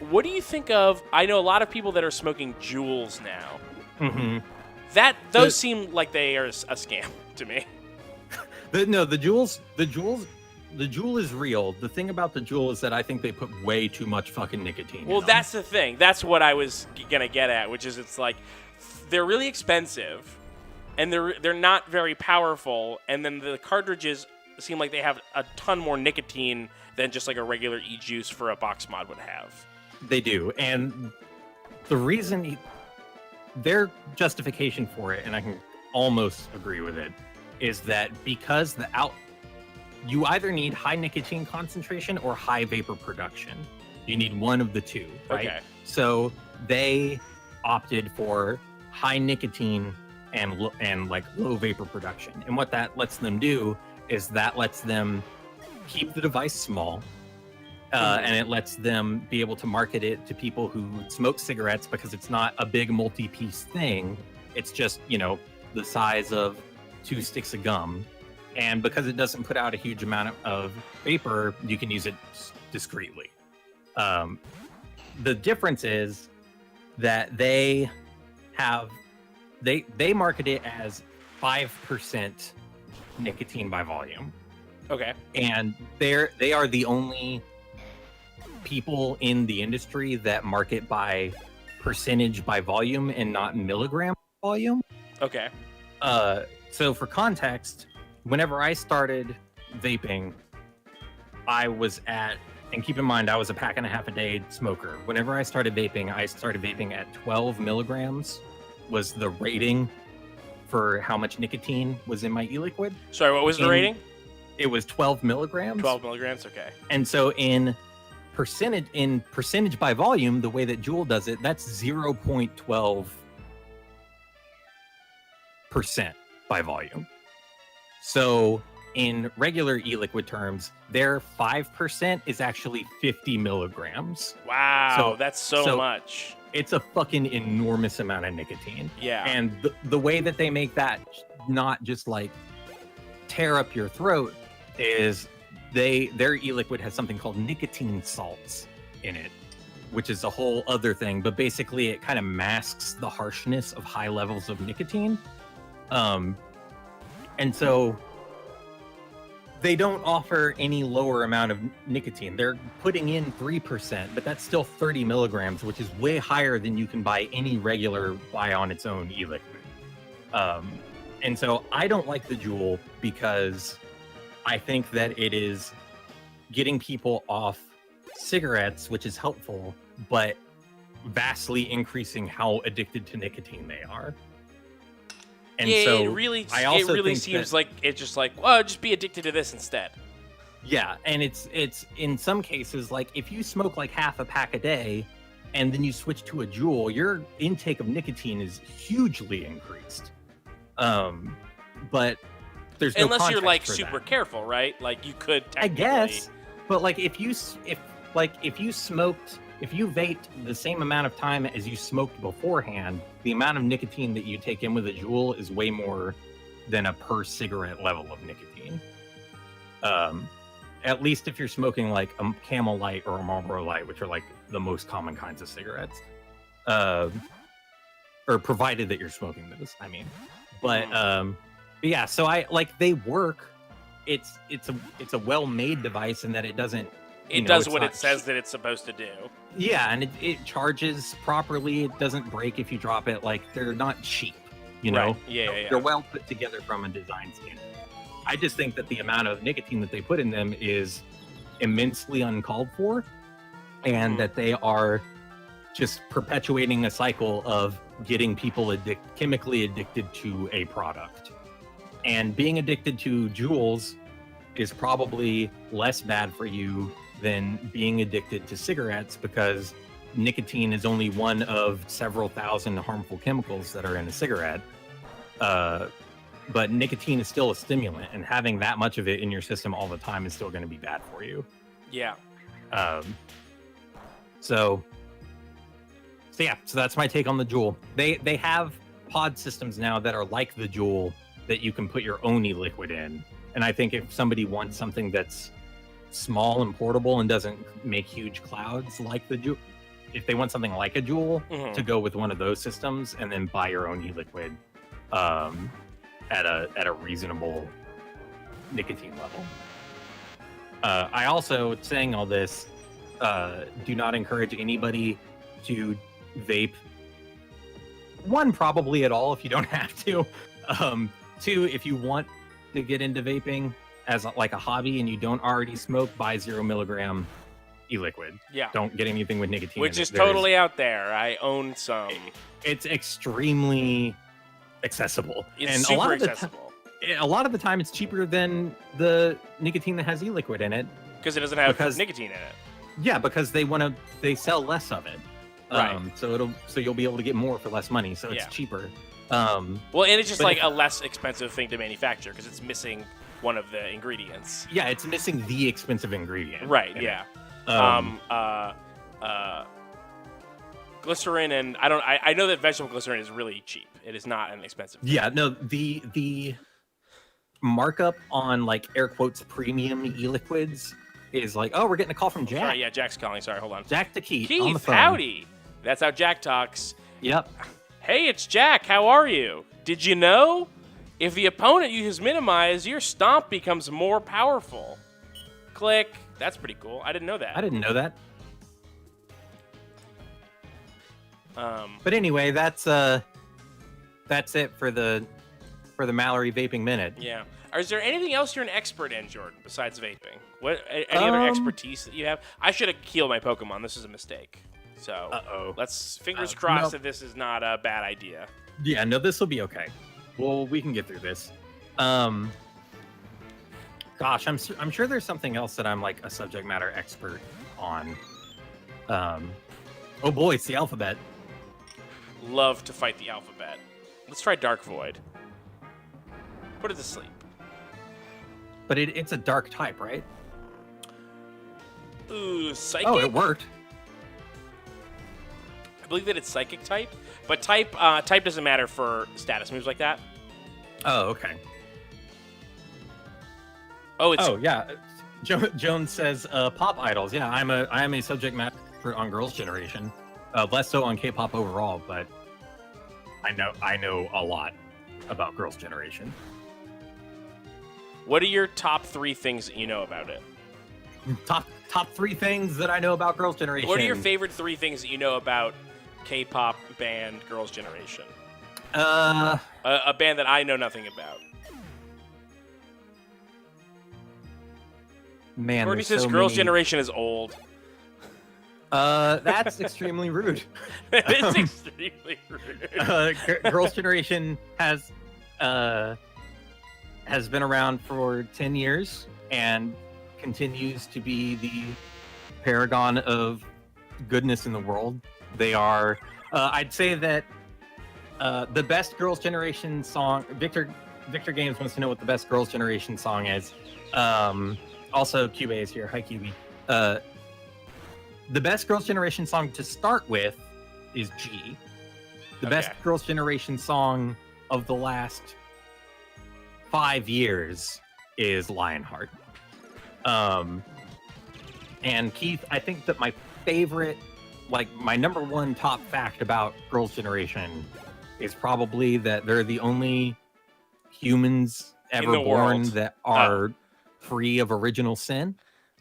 What do you think of? I know a lot of people that are smoking Juuls now. Mm-hmm. Those seem like they are a scam to me. The jewel is real. The thing about the jewel is that I think they put way too much fucking nicotine. Well, in that's the thing. That's what I was gonna get at, which is it's like they're really expensive, and they're not very powerful, and then the cartridges seem like they have a ton more nicotine than just like a regular e-juice for a box mod would have. They do, and the reason their justification for it, and I can almost agree with it, is that because you either need high nicotine concentration or high vapor production. You need one of the two, right? Okay. So they opted for high nicotine and like low vapor production. And what that lets them do is that lets them keep the device small, and it lets them be able to market it to people who smoke cigarettes because it's not a big multi-piece thing. It's just, the size of 2 sticks of gum. And because it doesn't put out a huge amount of vapor, you can use it discreetly. The difference is that they market it as 5% nicotine by volume. Okay. And they are the only people in the industry that market by percentage by volume and not milligram volume. Okay. So for context, whenever I started vaping, I was at, and keep in mind, I was a pack and a half a day smoker. Whenever I started vaping at 12 milligrams was the rating for how much nicotine was in my e-liquid. Sorry, what was the rating? It was 12 milligrams. 12 milligrams, okay. And so in percentage by volume, the way that Juul does it, that's 0.12% by volume. So in regular e-liquid terms, their 5% is actually 50 milligrams. Wow, So- that's so much. It's a fucking enormous amount of nicotine. Yeah. And the way that they make that not just like tear up your throat is their e-liquid has something called nicotine salts in it, which is a whole other thing. But basically it kind of masks the harshness of high levels of nicotine. And so they don't offer any lower amount of nicotine. They're putting in 3%, but that's still 30 milligrams, which is way higher than you can buy any regular buy on its own e-liquid. And so I don't like the Juul because I think that it is getting people off cigarettes, which is helpful, but vastly increasing how addicted to nicotine they are. And yeah, so it really think seems like it's just like, well, just be addicted to this instead. Yeah, and it's in some cases like if you smoke like half a pack a day and then you switch to a Juul, your intake of nicotine is hugely increased. But there's no Unless you're context like for super that. careful, right? Like you could I technically. guess, but like if you vaped the same amount of time as you smoked beforehand, the amount of nicotine that you take in with a Juul is way more than a per cigarette level of nicotine. At least if you're smoking like a Camel Light or a Marlboro Light, which are like the most common kinds of cigarettes, or provided that you're smoking those, I mean. But yeah, so they work. It's a well-made device in that it doesn't. It does what it says that it's supposed to do. Yeah, and it charges properly. It doesn't break if you drop it. Like they're not cheap, Right. Yeah. They're well put together from a design standpoint. I just think that the amount of nicotine that they put in them is immensely uncalled for, and that they are just perpetuating a cycle of getting people chemically addicted to a product. And being addicted to Juuls is probably less bad for you than being addicted to cigarettes, because nicotine is only one of several thousand harmful chemicals that are in a cigarette. But nicotine is still a stimulant, and having that much of it in your system all the time is still going to be bad for you. Yeah. So that's my take on the Juul. They have pod systems now that are like the Juul that you can put your own e-liquid in. And I think if somebody wants something that's small and portable and doesn't make huge clouds like the Juul, if they want something like a Juul, to go with one of those systems and then buy your own e-liquid at a reasonable nicotine level. I also, saying all this, do not encourage anybody to vape. One, probably at all if you don't have to. Two, if you want to get into vaping as like a hobby and you don't already smoke, buy 0 milligram e-liquid. Yeah. Don't get anything with nicotine. Which is totally out there. I own some. It's extremely accessible. It's super accessible. A lot of the time, it's cheaper than the nicotine that has e-liquid in it. Because it doesn't have nicotine in it. Yeah, because they sell less of it. Right. So you'll be able to get more for less money. So it's cheaper. Well, and it's just like a less expensive thing to manufacture because it's missing one of the ingredients. Yeah, it's missing the expensive ingredient. Right. Yeah. Glycerin and I know that vegetable glycerin is really cheap. It is not an expensive thing. Yeah. No. The markup on like air quotes premium e-liquids is like, oh, we're getting a call from Jack. Sorry, yeah, Jack's calling. Sorry, hold on. Jack the Keith Keith, on the phone. howdy. That's how Jack talks. Yep. Hey, it's Jack. How are you? Did you know? If the opponent uses minimize, your stomp becomes more powerful. Click. That's pretty cool. I didn't know that. I didn't know that. But anyway, that's it for the Mallory vaping minute. Yeah. Is there anything else you're an expert in, Jordan, besides vaping? Any other expertise that you have? I should have healed my Pokemon. This is a mistake. So let's fingers crossed that this is not a bad idea. Yeah, no, this will be okay. Well, we can get through this. Gosh, I'm sure there's something else that I'm like a subject matter expert on. Oh boy, it's the alphabet. Love to fight the alphabet. Let's try Dark Void. Put it to sleep. But it's a dark type, right? Ooh, Psychic? Oh, it worked. I believe that it's Psychic type, but type doesn't matter for status moves like that. Oh, okay. Oh, yeah. Jones says pop idols. Yeah, I am a subject matter expert on Girls' Generation. Less so on K-pop overall, but I know a lot about Girls' Generation. What are your top 3 things that you know about it? Top 3 things that I know about Girls' Generation. What are your favorite 3 things that you know about K-pop band Girls' Generation? A band that I know nothing about. Man, Courtney says Girls' Generation is old. That's extremely rude. It's extremely rude. Girls' Generation has been around for 10 years and continues to be the paragon of goodness in the world. They are, I'd say that the best Girls' Generation song, Victor Games wants to know what the best Girls' Generation song is. Also, QA is here. Hi, QB. The best Girls' Generation song to start with is G. The best Girls' Generation song of the last 5 years is Lionheart. And Keith, I think that my favorite, like my number one top fact about Girls' Generation is probably that they're the only humans ever born that are free of original sin.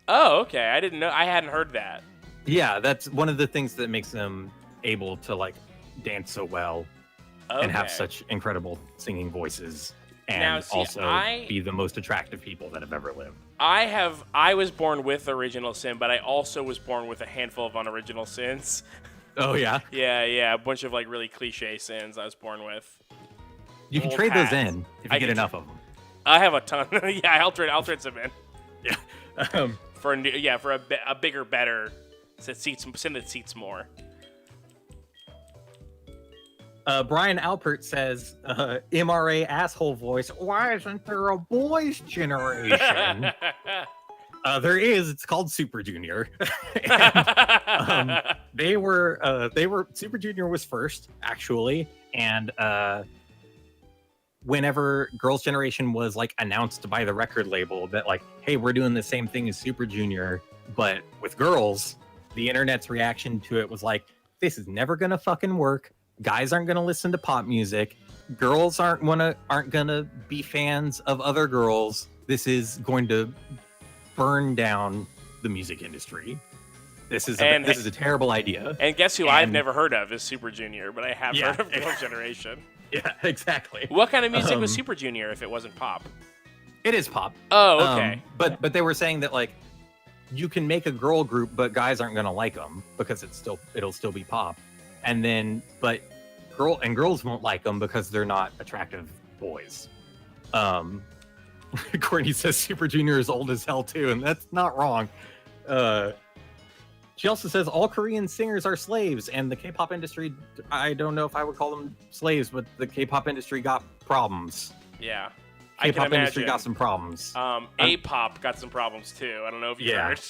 Oh, okay. I didn't know. I hadn't heard that. Yeah, that's one of the things that makes them able to like dance so well and have such incredible singing voices and be the most attractive people that have ever lived. I was born with original sin, but I also was born with a handful of unoriginal sins. Oh yeah? Yeah, a bunch of like really cliche sins I was born with. You can trade those in if you get enough of them. I have a ton. Yeah, I'll trade some in. Yeah. For a bigger, better sin that seats more. Brian Alpert says, MRA asshole voice, why isn't there a boys' generation? There is. It's called Super Junior. And, they were Super Junior was first, actually, and whenever Girls' Generation was like announced by the record label that like, hey, we're doing the same thing as Super Junior, but with girls, the internet's reaction to it was like, this is never gonna fucking work. Guys aren't gonna listen to pop music. Girls aren't gonna be fans of other girls. this is going to burn down the music industry. This is a terrible idea. And guess who I've never heard of is Super Junior, but I have heard of Girls' Generation. Yeah, exactly. What kind of music was Super Junior if it wasn't pop? It is pop. Oh, okay. But they were saying that like you can make a girl group, but guys aren't going to like them because it'll still be pop. And then but girls won't like them because they're not attractive boys. Courtney says Super Junior is old as hell too, and that's not wrong. She also says all Korean singers are slaves, and the K-pop industry, I don't know if I would call them slaves, but the K-pop industry got problems. Yeah. K-pop industry got some problems. A-pop got some problems too. I don't know if you heard.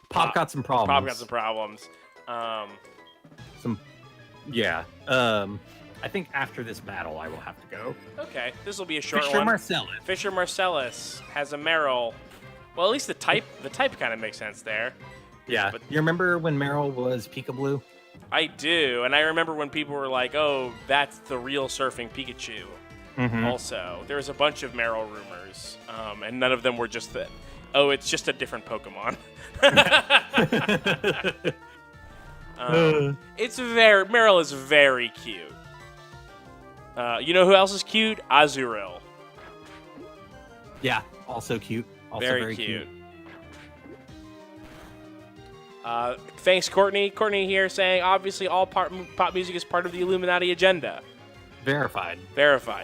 Pop got some problems. Pop got some problems. I think after this battle, I will have to go. Okay, this will be a short Fisher one. Marcellus. Fisher Marcellus has a Meryl. Well, at least the type kind of makes sense there. Yeah. But you remember when Meryl was Pika-Blue? I do, and I remember when people were like, "Oh, that's the real surfing Pikachu." Mm-hmm. Also, there was a bunch of Meryl rumors, and none of them were just that. Oh, it's just a different Pokemon. Meryl is very cute. You know who else is cute? Azurill. Yeah, also cute. Also very cute. Thanks, Courtney. Courtney here saying, obviously, all pop music is part of the Illuminati agenda. Verified,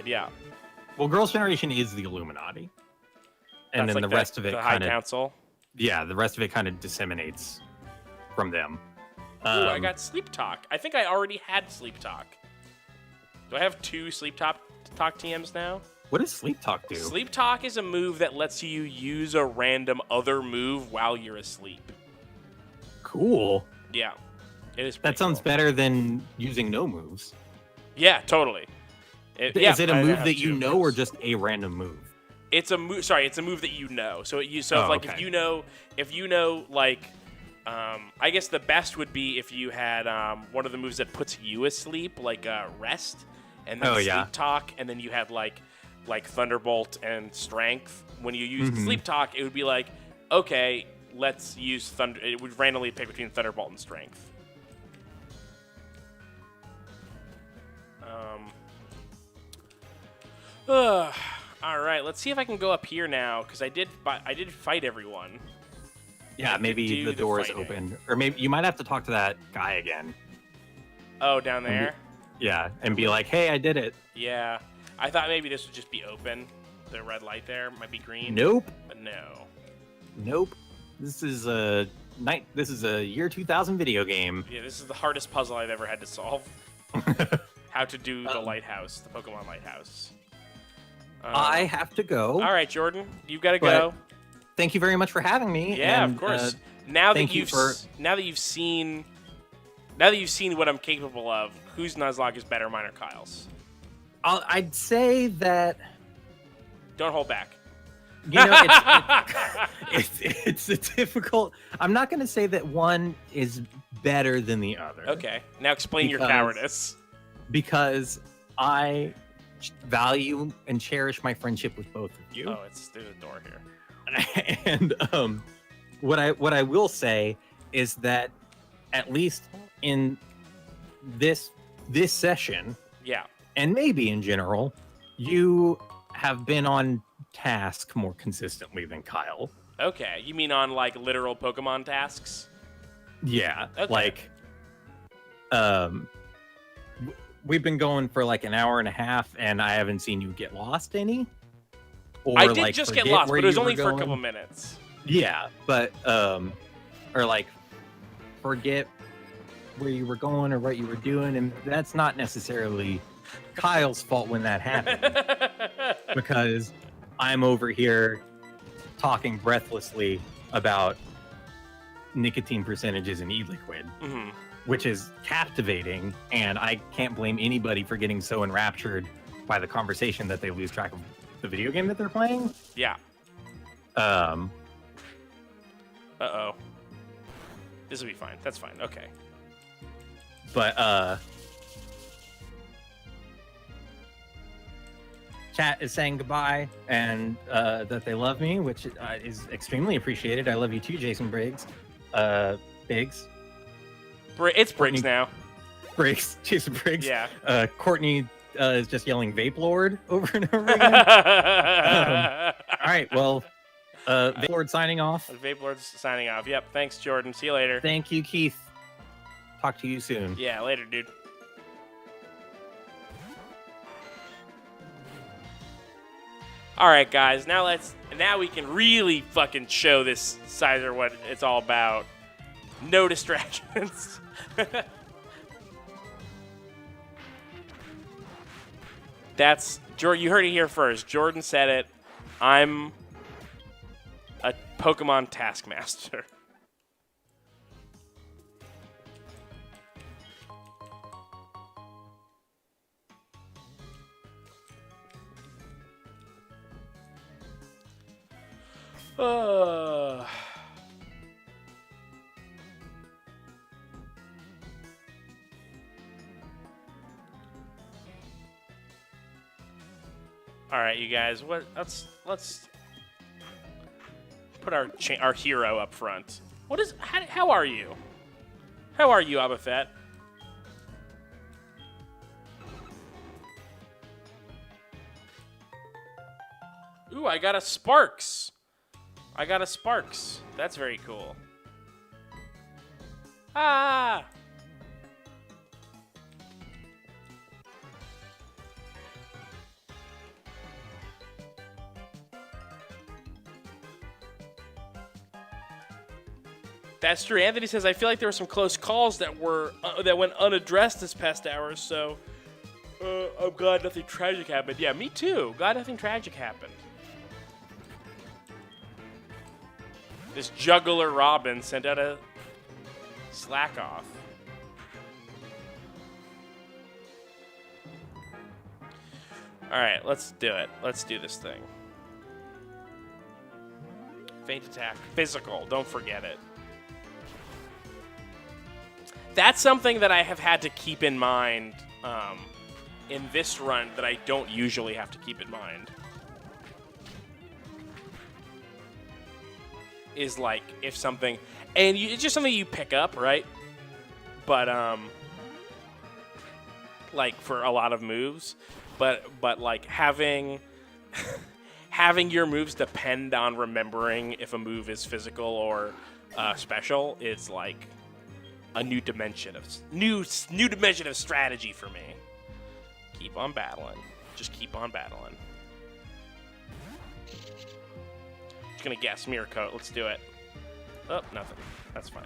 yeah. Well, Girls' Generation is the Illuminati. And then like the rest of it the High Council? Yeah, the rest of it kind of disseminates from them. Ooh, I got Sleep Talk. I think I already had Sleep Talk. Do I have 2 Sleep Talk TMs now? What does Sleep Talk do? Sleep Talk is a move that lets you use a random other move while you're asleep. Cool. Yeah. It is that sounds better than using no moves. Yeah, totally. Is it a move that you know or just a random move? It's a move. Sorry, it's a move that you know. So if you know, like, I guess the best would be if you had one of the moves that puts you asleep, like Rest, and then Sleep Talk, and then you had like Thunderbolt and Strength. When you use Sleep Talk, it would be like, okay, let's use Thunder. It would randomly pick between Thunderbolt and Strength. All right, let's see if I can go up here now because I did fight everyone. Yeah, maybe the door is open, or maybe you might have to talk to that guy again. Oh, down there. And be like, "Hey, I did it." Yeah, I thought maybe this would just be open. The red light there might be green. Nope. But no. Nope. This is a year 2000 video game. Yeah, this is the hardest puzzle I've ever had to solve. How to do the lighthouse, the Pokemon lighthouse. I have to go. All right, Jordan, you've got to go. Thank you very much for having me. Yeah, of course. Now that you've seen what I'm capable of, whose Nuzlocke is better, mine or Kyle's? I'd say that. Don't hold back. You know, it's a difficult. I'm not going to say that one is better than the other. Okay, now explain your cowardice. Because I value and cherish my friendship with both of you. Oh, there's a door here. And what I will say is that at least in this session, and maybe in general, you have been on task more consistently than Kyle. Okay, you mean on like literal Pokemon tasks? Yeah, okay. We've been going for like an hour and a half, and I haven't seen you get lost any. Or I did just get lost, but it was only for a couple minutes. Yeah, but or like forget where you were going or what you were doing, and that's not necessarily Kyle's fault when that happened, because I'm over here talking breathlessly about nicotine percentages in e-liquid. Mm-hmm. Which is captivating, and I can't blame anybody for getting so enraptured by the conversation that they lose track of the video game that they're playing. Yeah. Uh-oh. This will be fine. That's fine. Okay. But, chat is saying goodbye and that they love me, which is extremely appreciated. I love you too, Jason Briggs. Biggs. It's Briggs now. Briggs, Jason Briggs. Yeah. Courtney is just yelling Vape Lord over and over again. All right, well, Vape Lord signing off. Vape Lord's signing off. Yep, thanks, Jordan. See you later. Thank you, Keith. Talk to you soon. Yeah, later, dude. All right, guys. Now we can really fucking show this Sizer what it's all about. No distractions. That's Jordan. You heard it here first. Jordan said it. I'm a Pokemon Taskmaster. All right, you guys. Let's put our hero up front. How are you? How are you, Abafet? Ooh, I got a Sparks. That's very cool. Ah! That's true. Anthony says, I feel like there were some close calls that went unaddressed this past hour, so I'm glad nothing tragic happened. Yeah, me too. Glad nothing tragic happened. This juggler Robin sent out a slack off. All right, let's do it. Let's do this thing. Feint attack. Physical. Don't forget it. That's something that I have had to keep in mind in this run that I don't usually have to keep in mind. Is like if something, and it's just something you pick up, right? But like for a lot of moves, but like having your moves depend on remembering if a move is physical or special is like a new dimension of strategy for me. Keep on battling. Just keep on battling. Just gonna guess Mirror Coat. Let's do it. Oh, nothing. That's fine.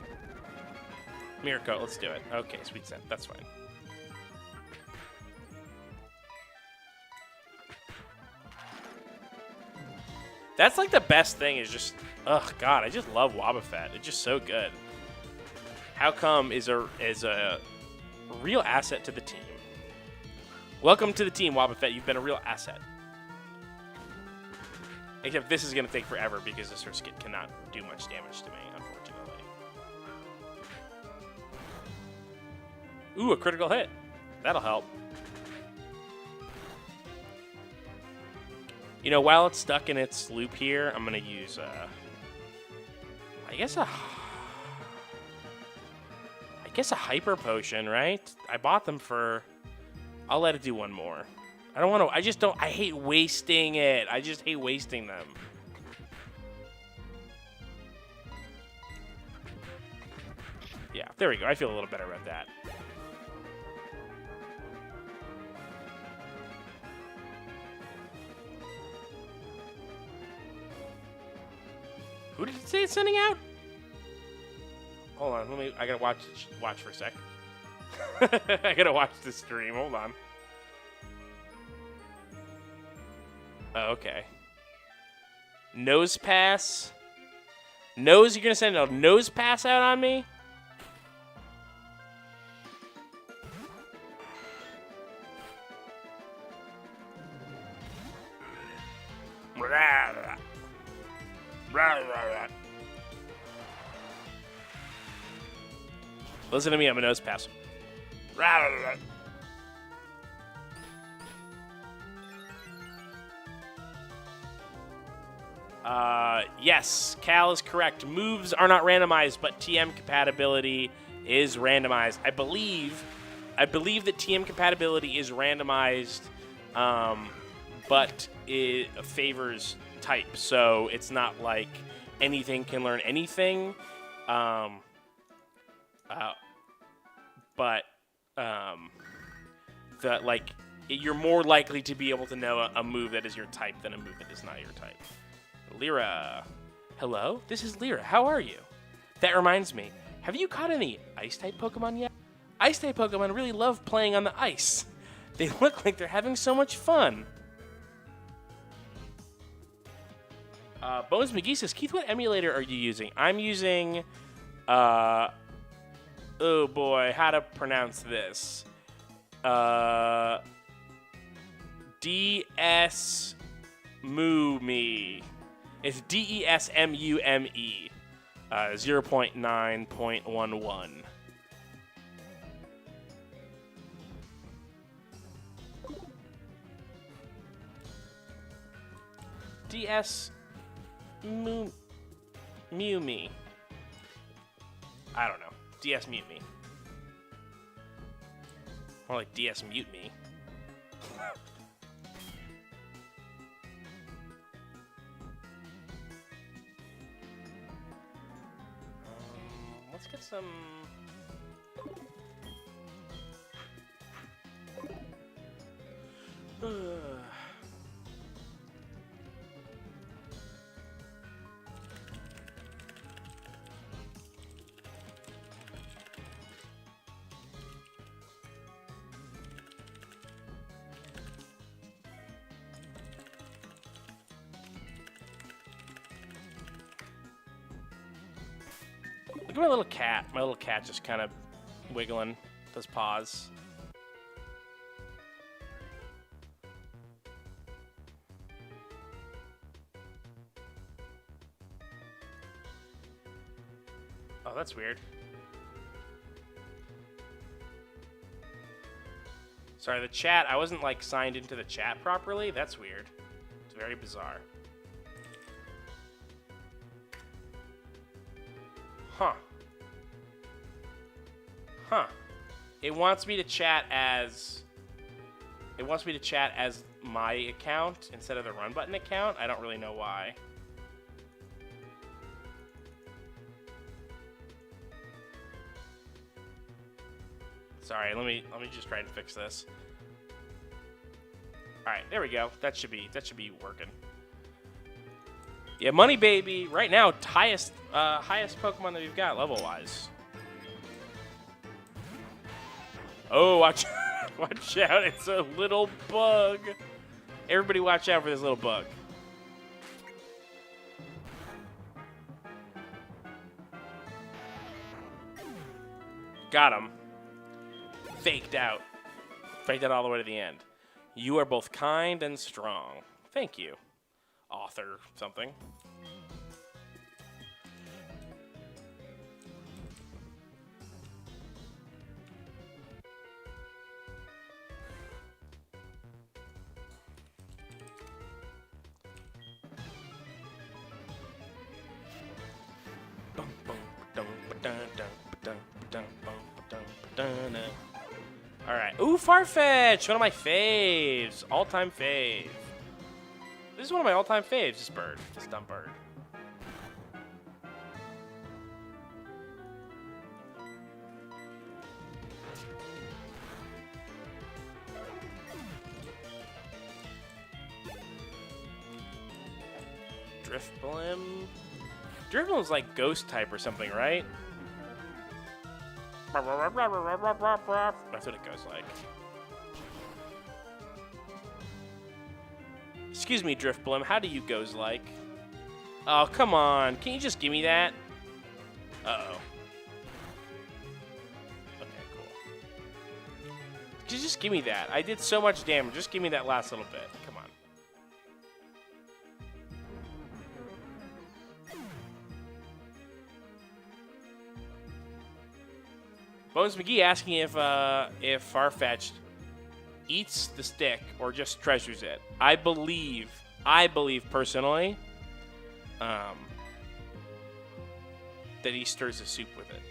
Mirror Coat. Let's do it. Okay, Sweet Scent. That's fine. That's like the best thing is just, oh god, I just love Wobbuffet. It's just so good. How come is a real asset to the team. Welcome to the team, Wobbuffet. You've been a real asset. Except this is going to take forever because this Surskit cannot do much damage to me, unfortunately. Ooh, a critical hit. That'll help. You know, while it's stuck in its loop here, I'm going to use, I guess a Hyper Potion, right? I bought them for... I'll let it do one more. I don't want to... I hate wasting it. I just hate wasting them. Yeah, there we go. I feel a little better about that. Who did it say it's sending out? Hold on, I gotta watch for a sec. I gotta watch this stream. Hold on. Oh, okay. Nose pass. Nose, you're gonna send a nose pass out on me? Listen to me, I'm a nose pass. Yes, Cal is correct. Moves are not randomized, but TM compatibility is randomized. I believe that TM compatibility is randomized, but it favors type. So it's not like anything can learn anything. You're more likely to be able to know a move that is your type than a move that is not your type. Lyra. Hello, this is Lyra. How are you? That reminds me, have you caught any Ice-type Pokemon yet? Ice-type Pokemon really love playing on the ice. They look like they're having so much fun. Bones McGee says, Keith, what emulator are you using? I'm using, oh boy, how to pronounce this? DSMUME. It's DESMUME. 0.9.11. DS Mew Me. I don't know. DS Mute Me. More like DS Mute Me. Let's get some. Look at my little cat. My little cat just kind of wiggling his paws. Oh, that's weird. Sorry, the chat. I wasn't like signed into the chat properly. That's weird. It's very bizarre. Huh. Huh. It wants me to chat as my account instead of the run button account. I don't really know why. Sorry, let me just try and fix this. All right, there we go. That should be working. Yeah, Money Baby, right now, highest Pokemon that we've got level-wise. Oh, watch out, it's a little bug. Everybody watch out for this little bug. Got him. Faked out. Faked out all the way to the end. You are both kind and strong. Thank you. Author something. All right. Ooh, Farfetch, one of my faves, all-time fave. This is one of my all-time faves, this bird. This dumb bird. Drifblim. Drifblim's like ghost type or something, right? That's what it goes like. Excuse me, Drifblim, how do you goes like? Oh, come on. Can you just give me that? Uh-oh. Okay, cool. Just give me that. I did so much damage. Just give me that last little bit. Come on. Bones McGee asking if Farfetch'd eats the stick or just treasures it. I believe personally that he stirs the soup with it.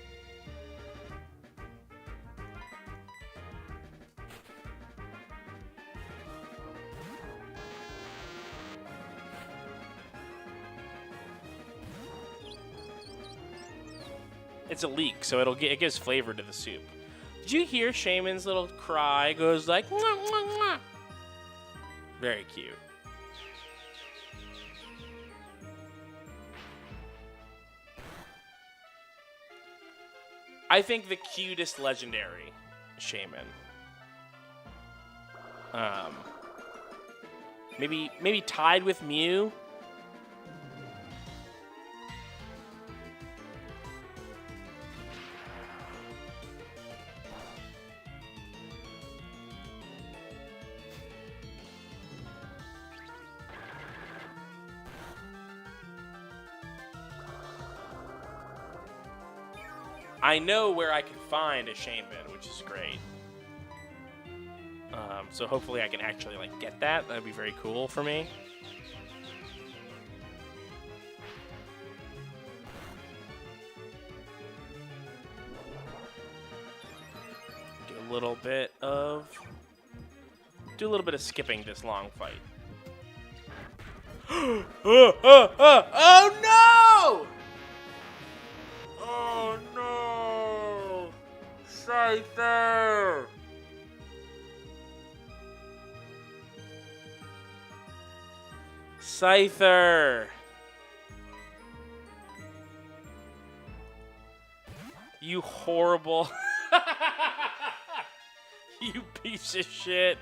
It's a leek, so it gives flavor to the soup. Did you hear Shaman's little cry? It goes like, mwah, mwah, mwah. Very cute. I think the cutest legendary Shaman. Maybe tied with Mew. I know where I can find a Shaman, which is great. So hopefully I can actually like get that. That'd be very cool for me. Do a little bit of skipping this long fight. Oh no! Oh no! Scyther! Scyther! You horrible... You piece of shit.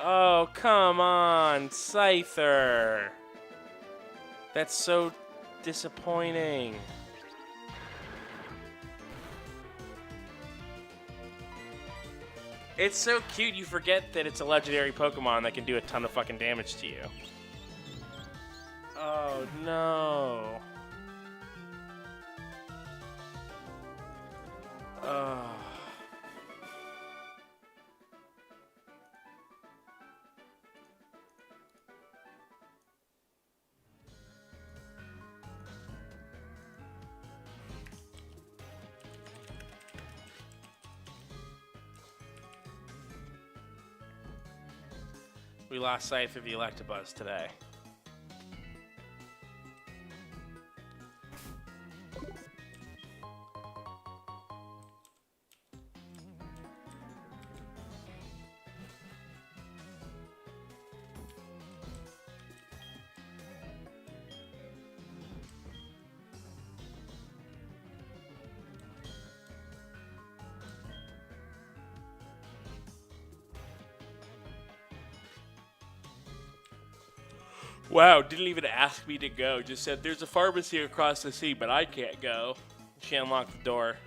Oh, come on, Scyther. That's so disappointing. It's so cute you forget that it's a legendary Pokemon that can do a ton of fucking damage to you. Oh no. Oh. We lost sight of the Electabuzz today. Wow, didn't even ask me to go. Just said, there's a pharmacy across the sea, but I can't go. She unlocked the door.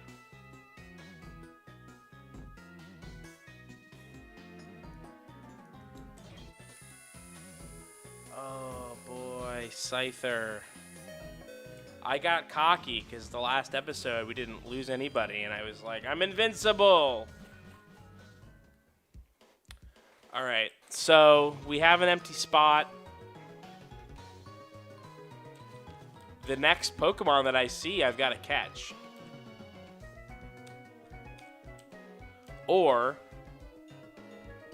Oh, boy. Scyther. I got cocky because the last episode we didn't lose anybody, and I was like, I'm invincible. All right, so we have an empty spot. The next Pokemon that I see, I've got to catch. Or,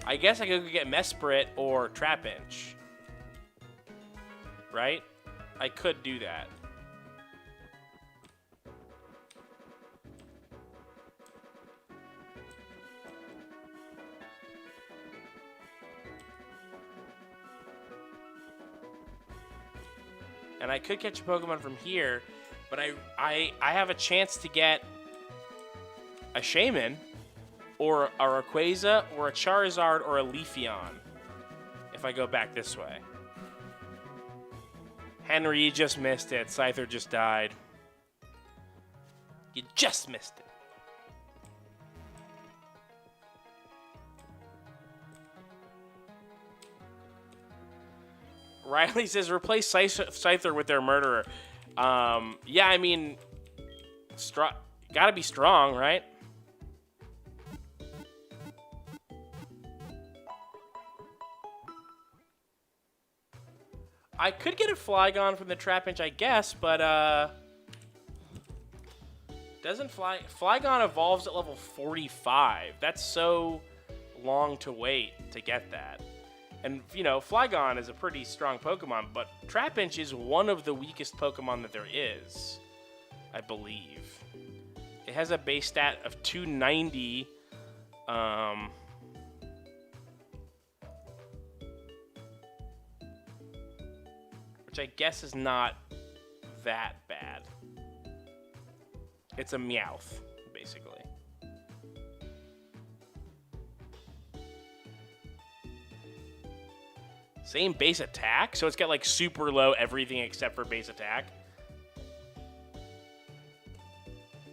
I guess I could get Mesprit or Trapinch. Right? I could do that. And I could catch a Pokemon from here, but I have a chance to get a Shaman, or a Rayquaza, or a Charizard, or a Leafeon if I go back this way. Henry, you just missed it. Scyther just died. You just missed it. Riley says, replace Scyther with their murderer. Yeah, I mean, gotta be strong, right? I could get a Flygon from the Trapinch, I guess, but doesn't Flygon evolves at level 45. That's so long to wait to get that. And, you know, Flygon is a pretty strong Pokemon, but Trapinch is one of the weakest Pokemon that there is, I believe. It has a base stat of 290. Which I guess is not that bad. It's a Meowth, basically. Same base attack? So it's got like super low everything except for base attack.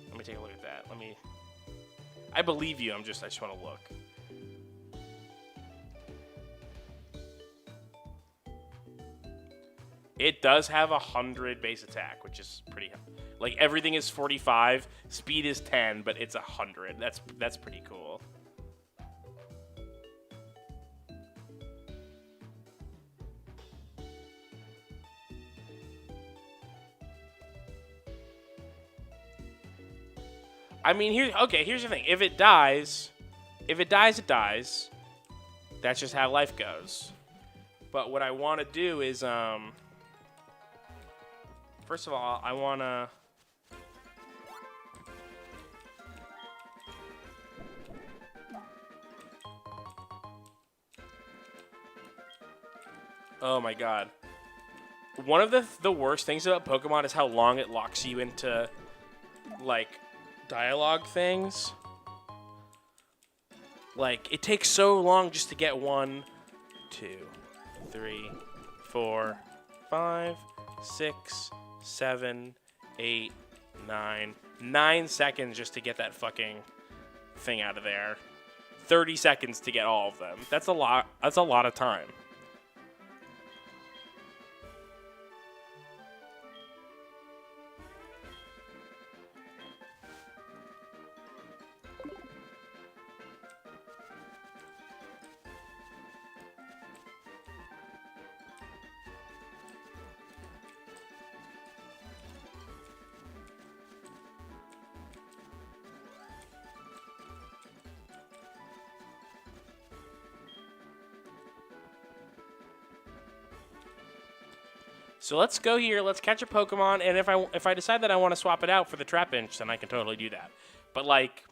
Let me take a look at that. I believe you, I just want to look. It does have 100 base attack, which is pretty, like everything is 45, speed is 10, but it's 100. That's pretty cool. I mean, here's the thing. If it dies, it dies. That's just how life goes. But what I want to do is, first of all, I want to... Oh my god. One of the worst things about Pokemon is how long it locks you into, like, dialogue things. Like, it takes so long just to get 1, 2, 3, 4, 5, 6, 7, 8, 9. 9 seconds just to get that fucking thing out of there. 30 seconds to get all of them. That's a lot. That's a lot of time. So let's go here. Let's catch a Pokemon, and if I decide that I want to swap it out for the Trapinch, then I can totally do that. But like,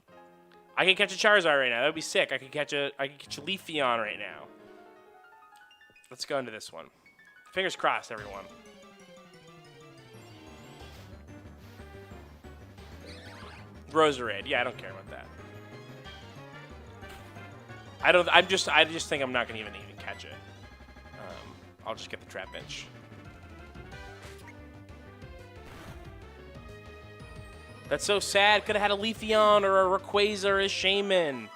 I can catch a Charizard right now. That would be sick. I could catch a Leafeon right now. Let's go into this one. Fingers crossed, everyone. Roserade. Yeah, I don't care about that. I just think I'm not gonna even catch it. I'll just get the Trapinch. That's so sad. Could have had a Leafeon or a Rayquaza or a Shaman.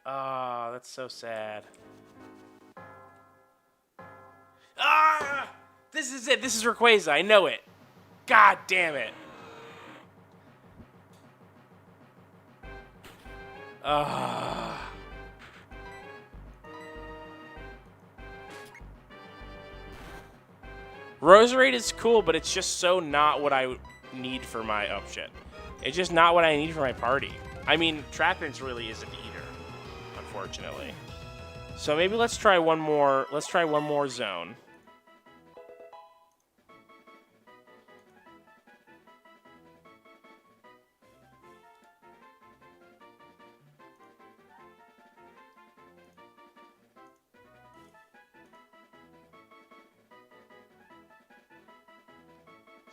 Ah, that's so sad. Ah! This is it. This is Rayquaza. I know it. God damn it. Ah. Roserade is cool, but it's just so not what I need for my... Oh, shit. It's just not what I need for my party. I mean, Trapinch really is an eater, unfortunately. So maybe let's try one more. Let's try one more zone.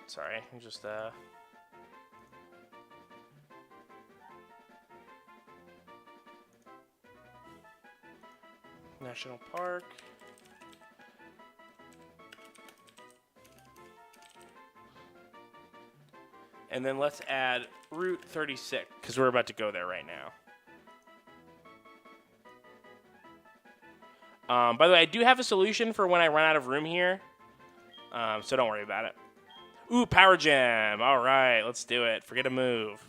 Sorry, I'm just National Park. And then let's add Route 36, because we're about to go there right now. By the way, I do have a solution for when I run out of room here, so don't worry about it. Ooh, Power Gem. All right, let's do it. Forget a move.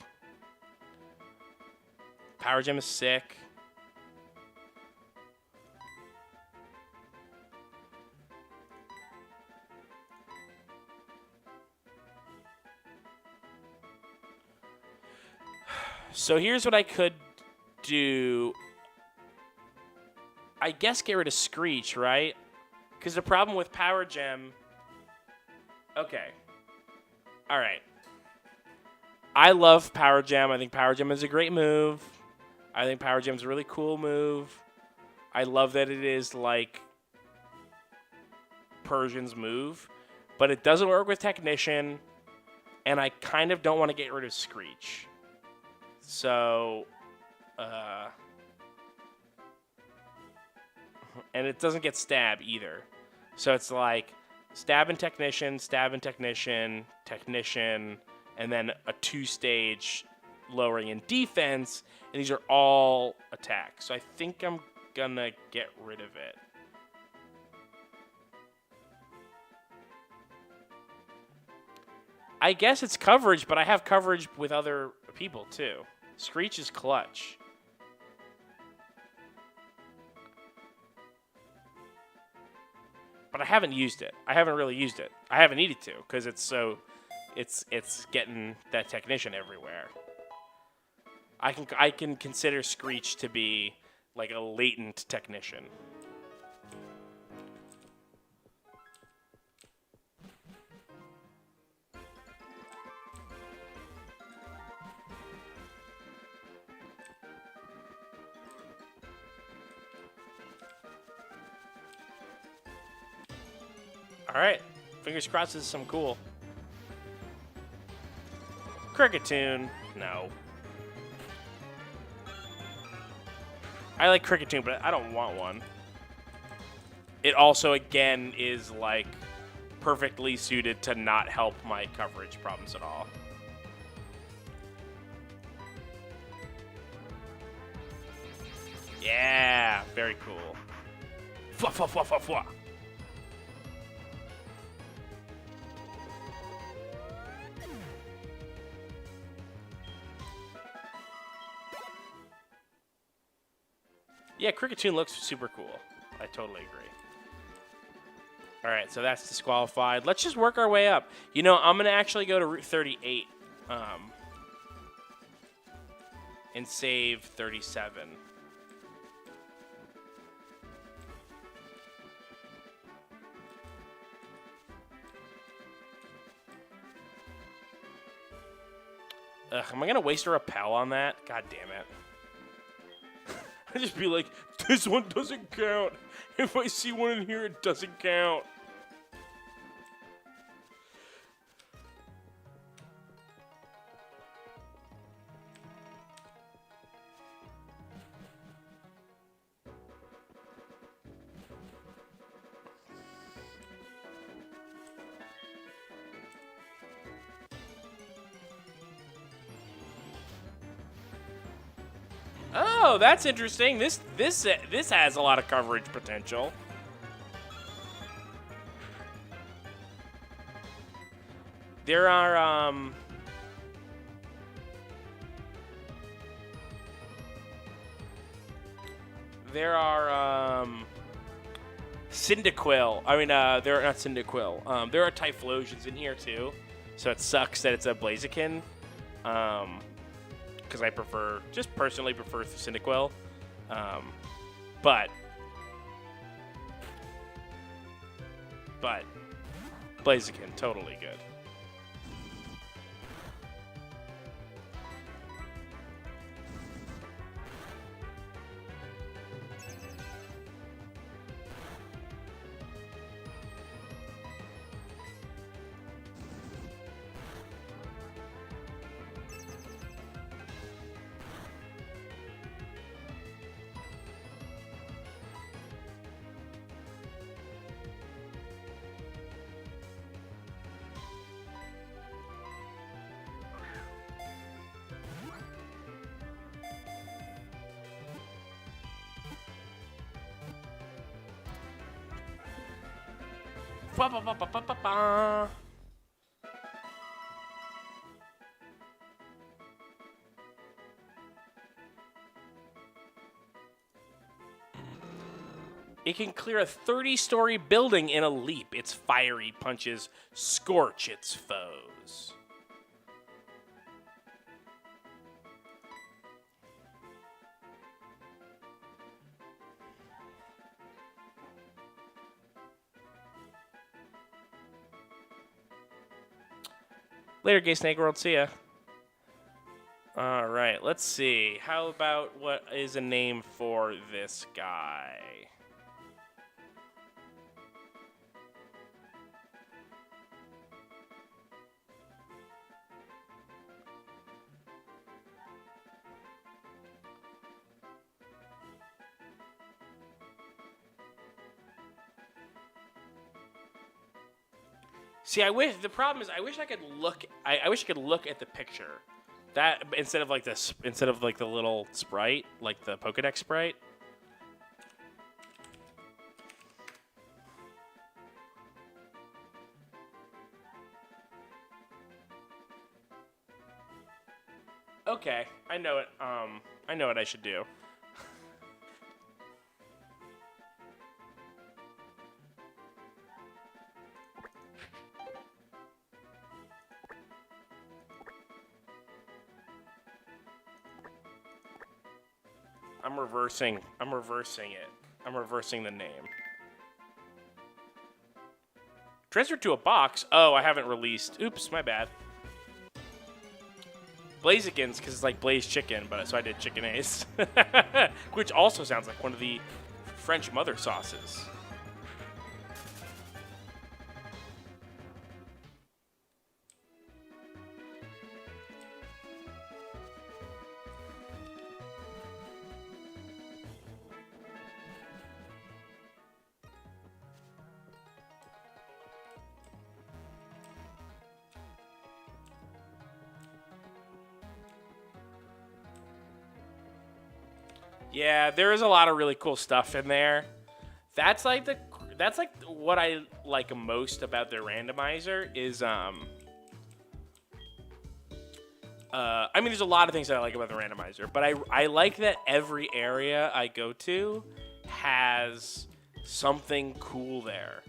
Power Gem is sick. So here's what I could do. I guess get rid of Screech, right? Because the problem with Power Gem... Okay. All right. I love Power Gem. I think Power Gem is a great move. I think Power Gem is a really cool move. I love that it is like Persian's move. But it doesn't work with Technician. And I kind of don't want to get rid of Screech. So... and it doesn't get Stab either. So it's like Stab and Technician, Technician, and then a 2-stage lowering in defense, and these are all attacks. So I think I'm gonna get rid of it. I guess it's coverage, but I have coverage with other people too. Screech is clutch. But I haven't used it. I haven't really used it. I haven't needed to because it's getting that Technician everywhere. I can consider Screech to be like a latent Technician. All right, fingers crossed this is some cool. Cricketune, no. I like Cricketune, but I don't want one. It also, again, is like perfectly suited to not help my coverage problems at all. Yeah, very cool. Fwa, fwa, fwa, fwa, fwa. Yeah, Cricketune looks super cool. I totally agree. All right, so that's disqualified. Let's just work our way up. You know, I'm going to actually go to Route 38 and save 37. Ugh, am I going to waste a repel on that? God damn it. I'd just be like, this one doesn't count. If I see one in here, it doesn't count. Oh, that's interesting. This has a lot of coverage potential. There are Cyndaquil. I mean, there are not Cyndaquil. There are Typhlosions in here too, so it sucks that it's a Blaziken. Because I personally prefer Cyndaquil. But Blaziken, totally good. It can clear a 30-story building in a leap. Its fiery punches scorch its foes. Later, Gay Snake World. See ya. All right, let's see. How about what is a name for this guy? See, the problem is I wish I could look. I wish I could look at the picture, that instead of like this, instead of like the little sprite, like the Pokedex sprite. Okay, I know it. I know what I should do. I'm reversing it. I'm reversing the name. Transfer to a box? Oh, I haven't released. Oops, my bad. Blazikins, because it's like Blaze Chicken, but so I did Chicken Ace. Which also sounds like one of the French mother sauces. Yeah, there is a lot of really cool stuff in there. That's like what I like most about their randomizer is I mean there's a lot of things that I like about the randomizer, but I like that every area I go to has something cool there.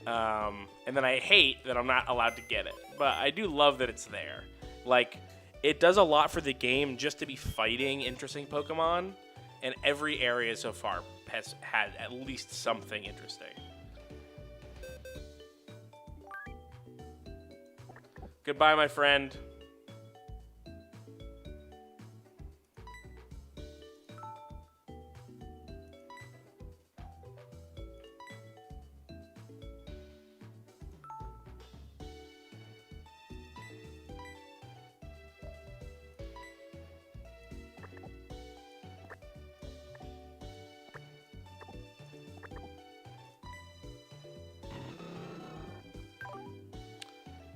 And then I hate that I'm not allowed to get it, but I do love that it's there. Like, it does a lot for the game just to be fighting interesting Pokemon. And every area so far has had at least something interesting. Goodbye, my friend.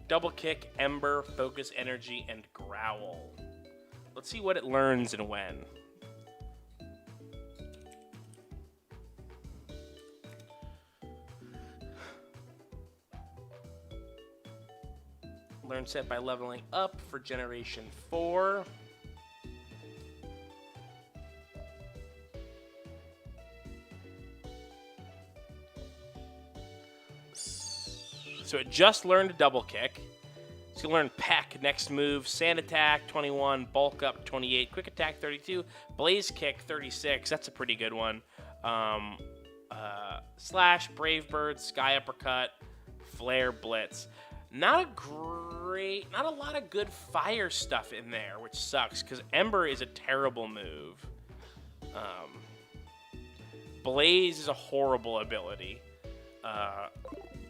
Double Kick, Ember, Focus Energy, and Growl. Let's see what it learns and when. Learn set by leveling up for Generation 4. So it just learned Double Kick. It's going to learn Peck, next move, Sand Attack, 21, Bulk Up, 28, Quick Attack, 32, Blaze Kick, 36. That's a pretty good one. Slash, Brave Bird, Sky Uppercut, Flare Blitz. Not a lot of good fire stuff in there, which sucks, because Ember is a terrible move. Blaze is a horrible ability.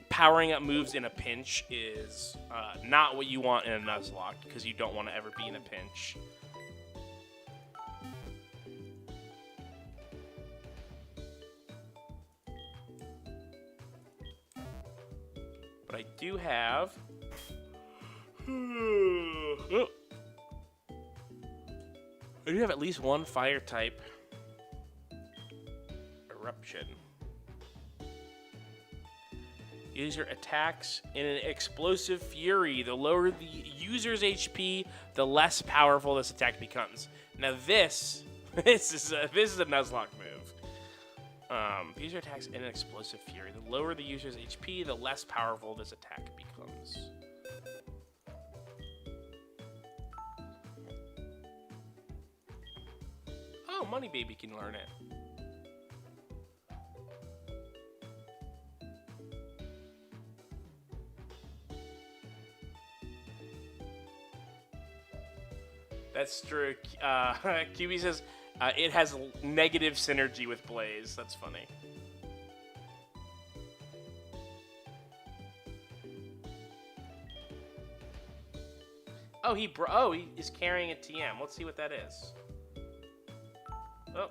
Powering up moves in a pinch is not what you want in a Nuzlocke, because you don't want to ever be in a pinch. But I do have... I do have at least one fire type. Eruption. User attacks in an explosive fury. The lower the user's HP, the less powerful this attack becomes. Now this is a Nuzlocke move. The user attacks in an explosive fury. The lower the user's HP, the less powerful this attack becomes. Oh, Money Baby can learn it. That's true. QB says it has negative synergy with Blaze. That's funny. Oh, he is carrying a TM. Let's see what that is. Oh.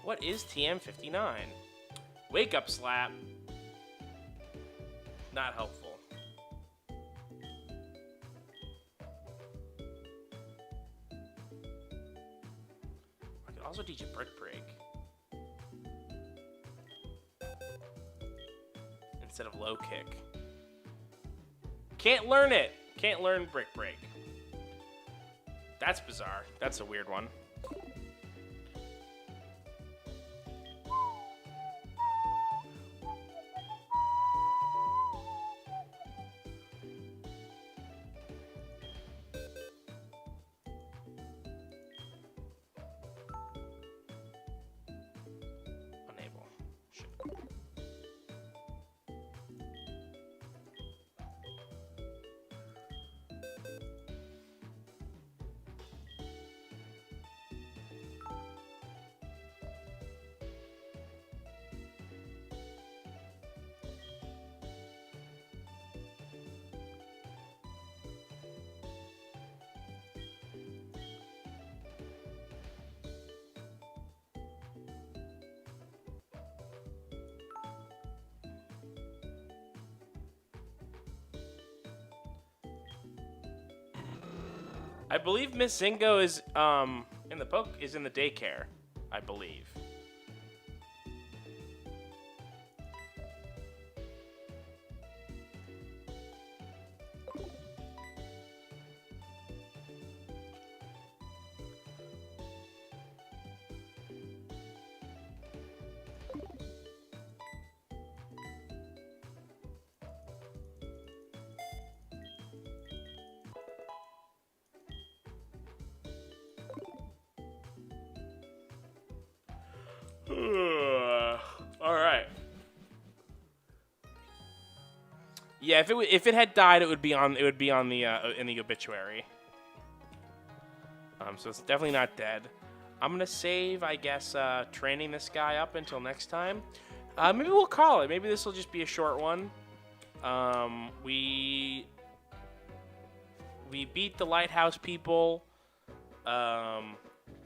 What is TM59? Wake up slap. Not helpful. I could also teach a brick break. Instead of low kick. Can't learn it. Can't learn brick break. That's bizarre. That's a weird one. I believe Miss Zingo is in the daycare, I believe. All right. Yeah, if it had died, it would be on the in the obituary. So it's definitely not dead. I'm gonna save, I guess, training this guy up until next time. Maybe we'll call it. Maybe this will just be a short one. We beat the Lighthouse people.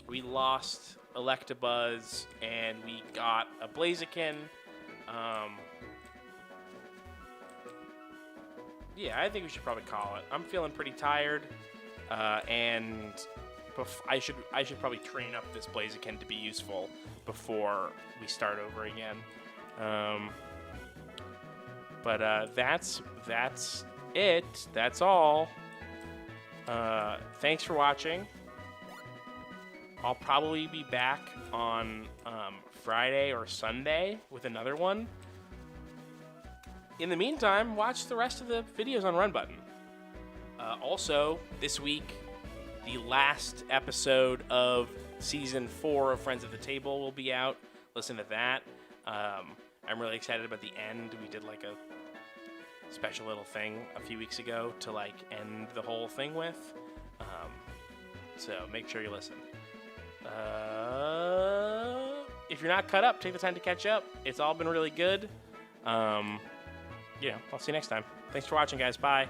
We lost Electabuzz, and we got a Blaziken. Yeah, I think we should probably call it. I'm feeling pretty tired, and I should probably train up this Blaziken to be useful before we start over again. But that's it. That's all. Thanks for watching. I'll probably be back on Friday or Sunday with another one. In the meantime, watch the rest of the videos on Run Button. Also, this week, the last episode of Season 4 of Friends at the Table will be out. Listen to that. I'm really excited about the end. We did like a special little thing a few weeks ago to like end the whole thing with. So make sure you listen. If you're not caught up, take the time to catch up. It's all been really good. I'll see you next time. Thanks for watching, guys. Bye.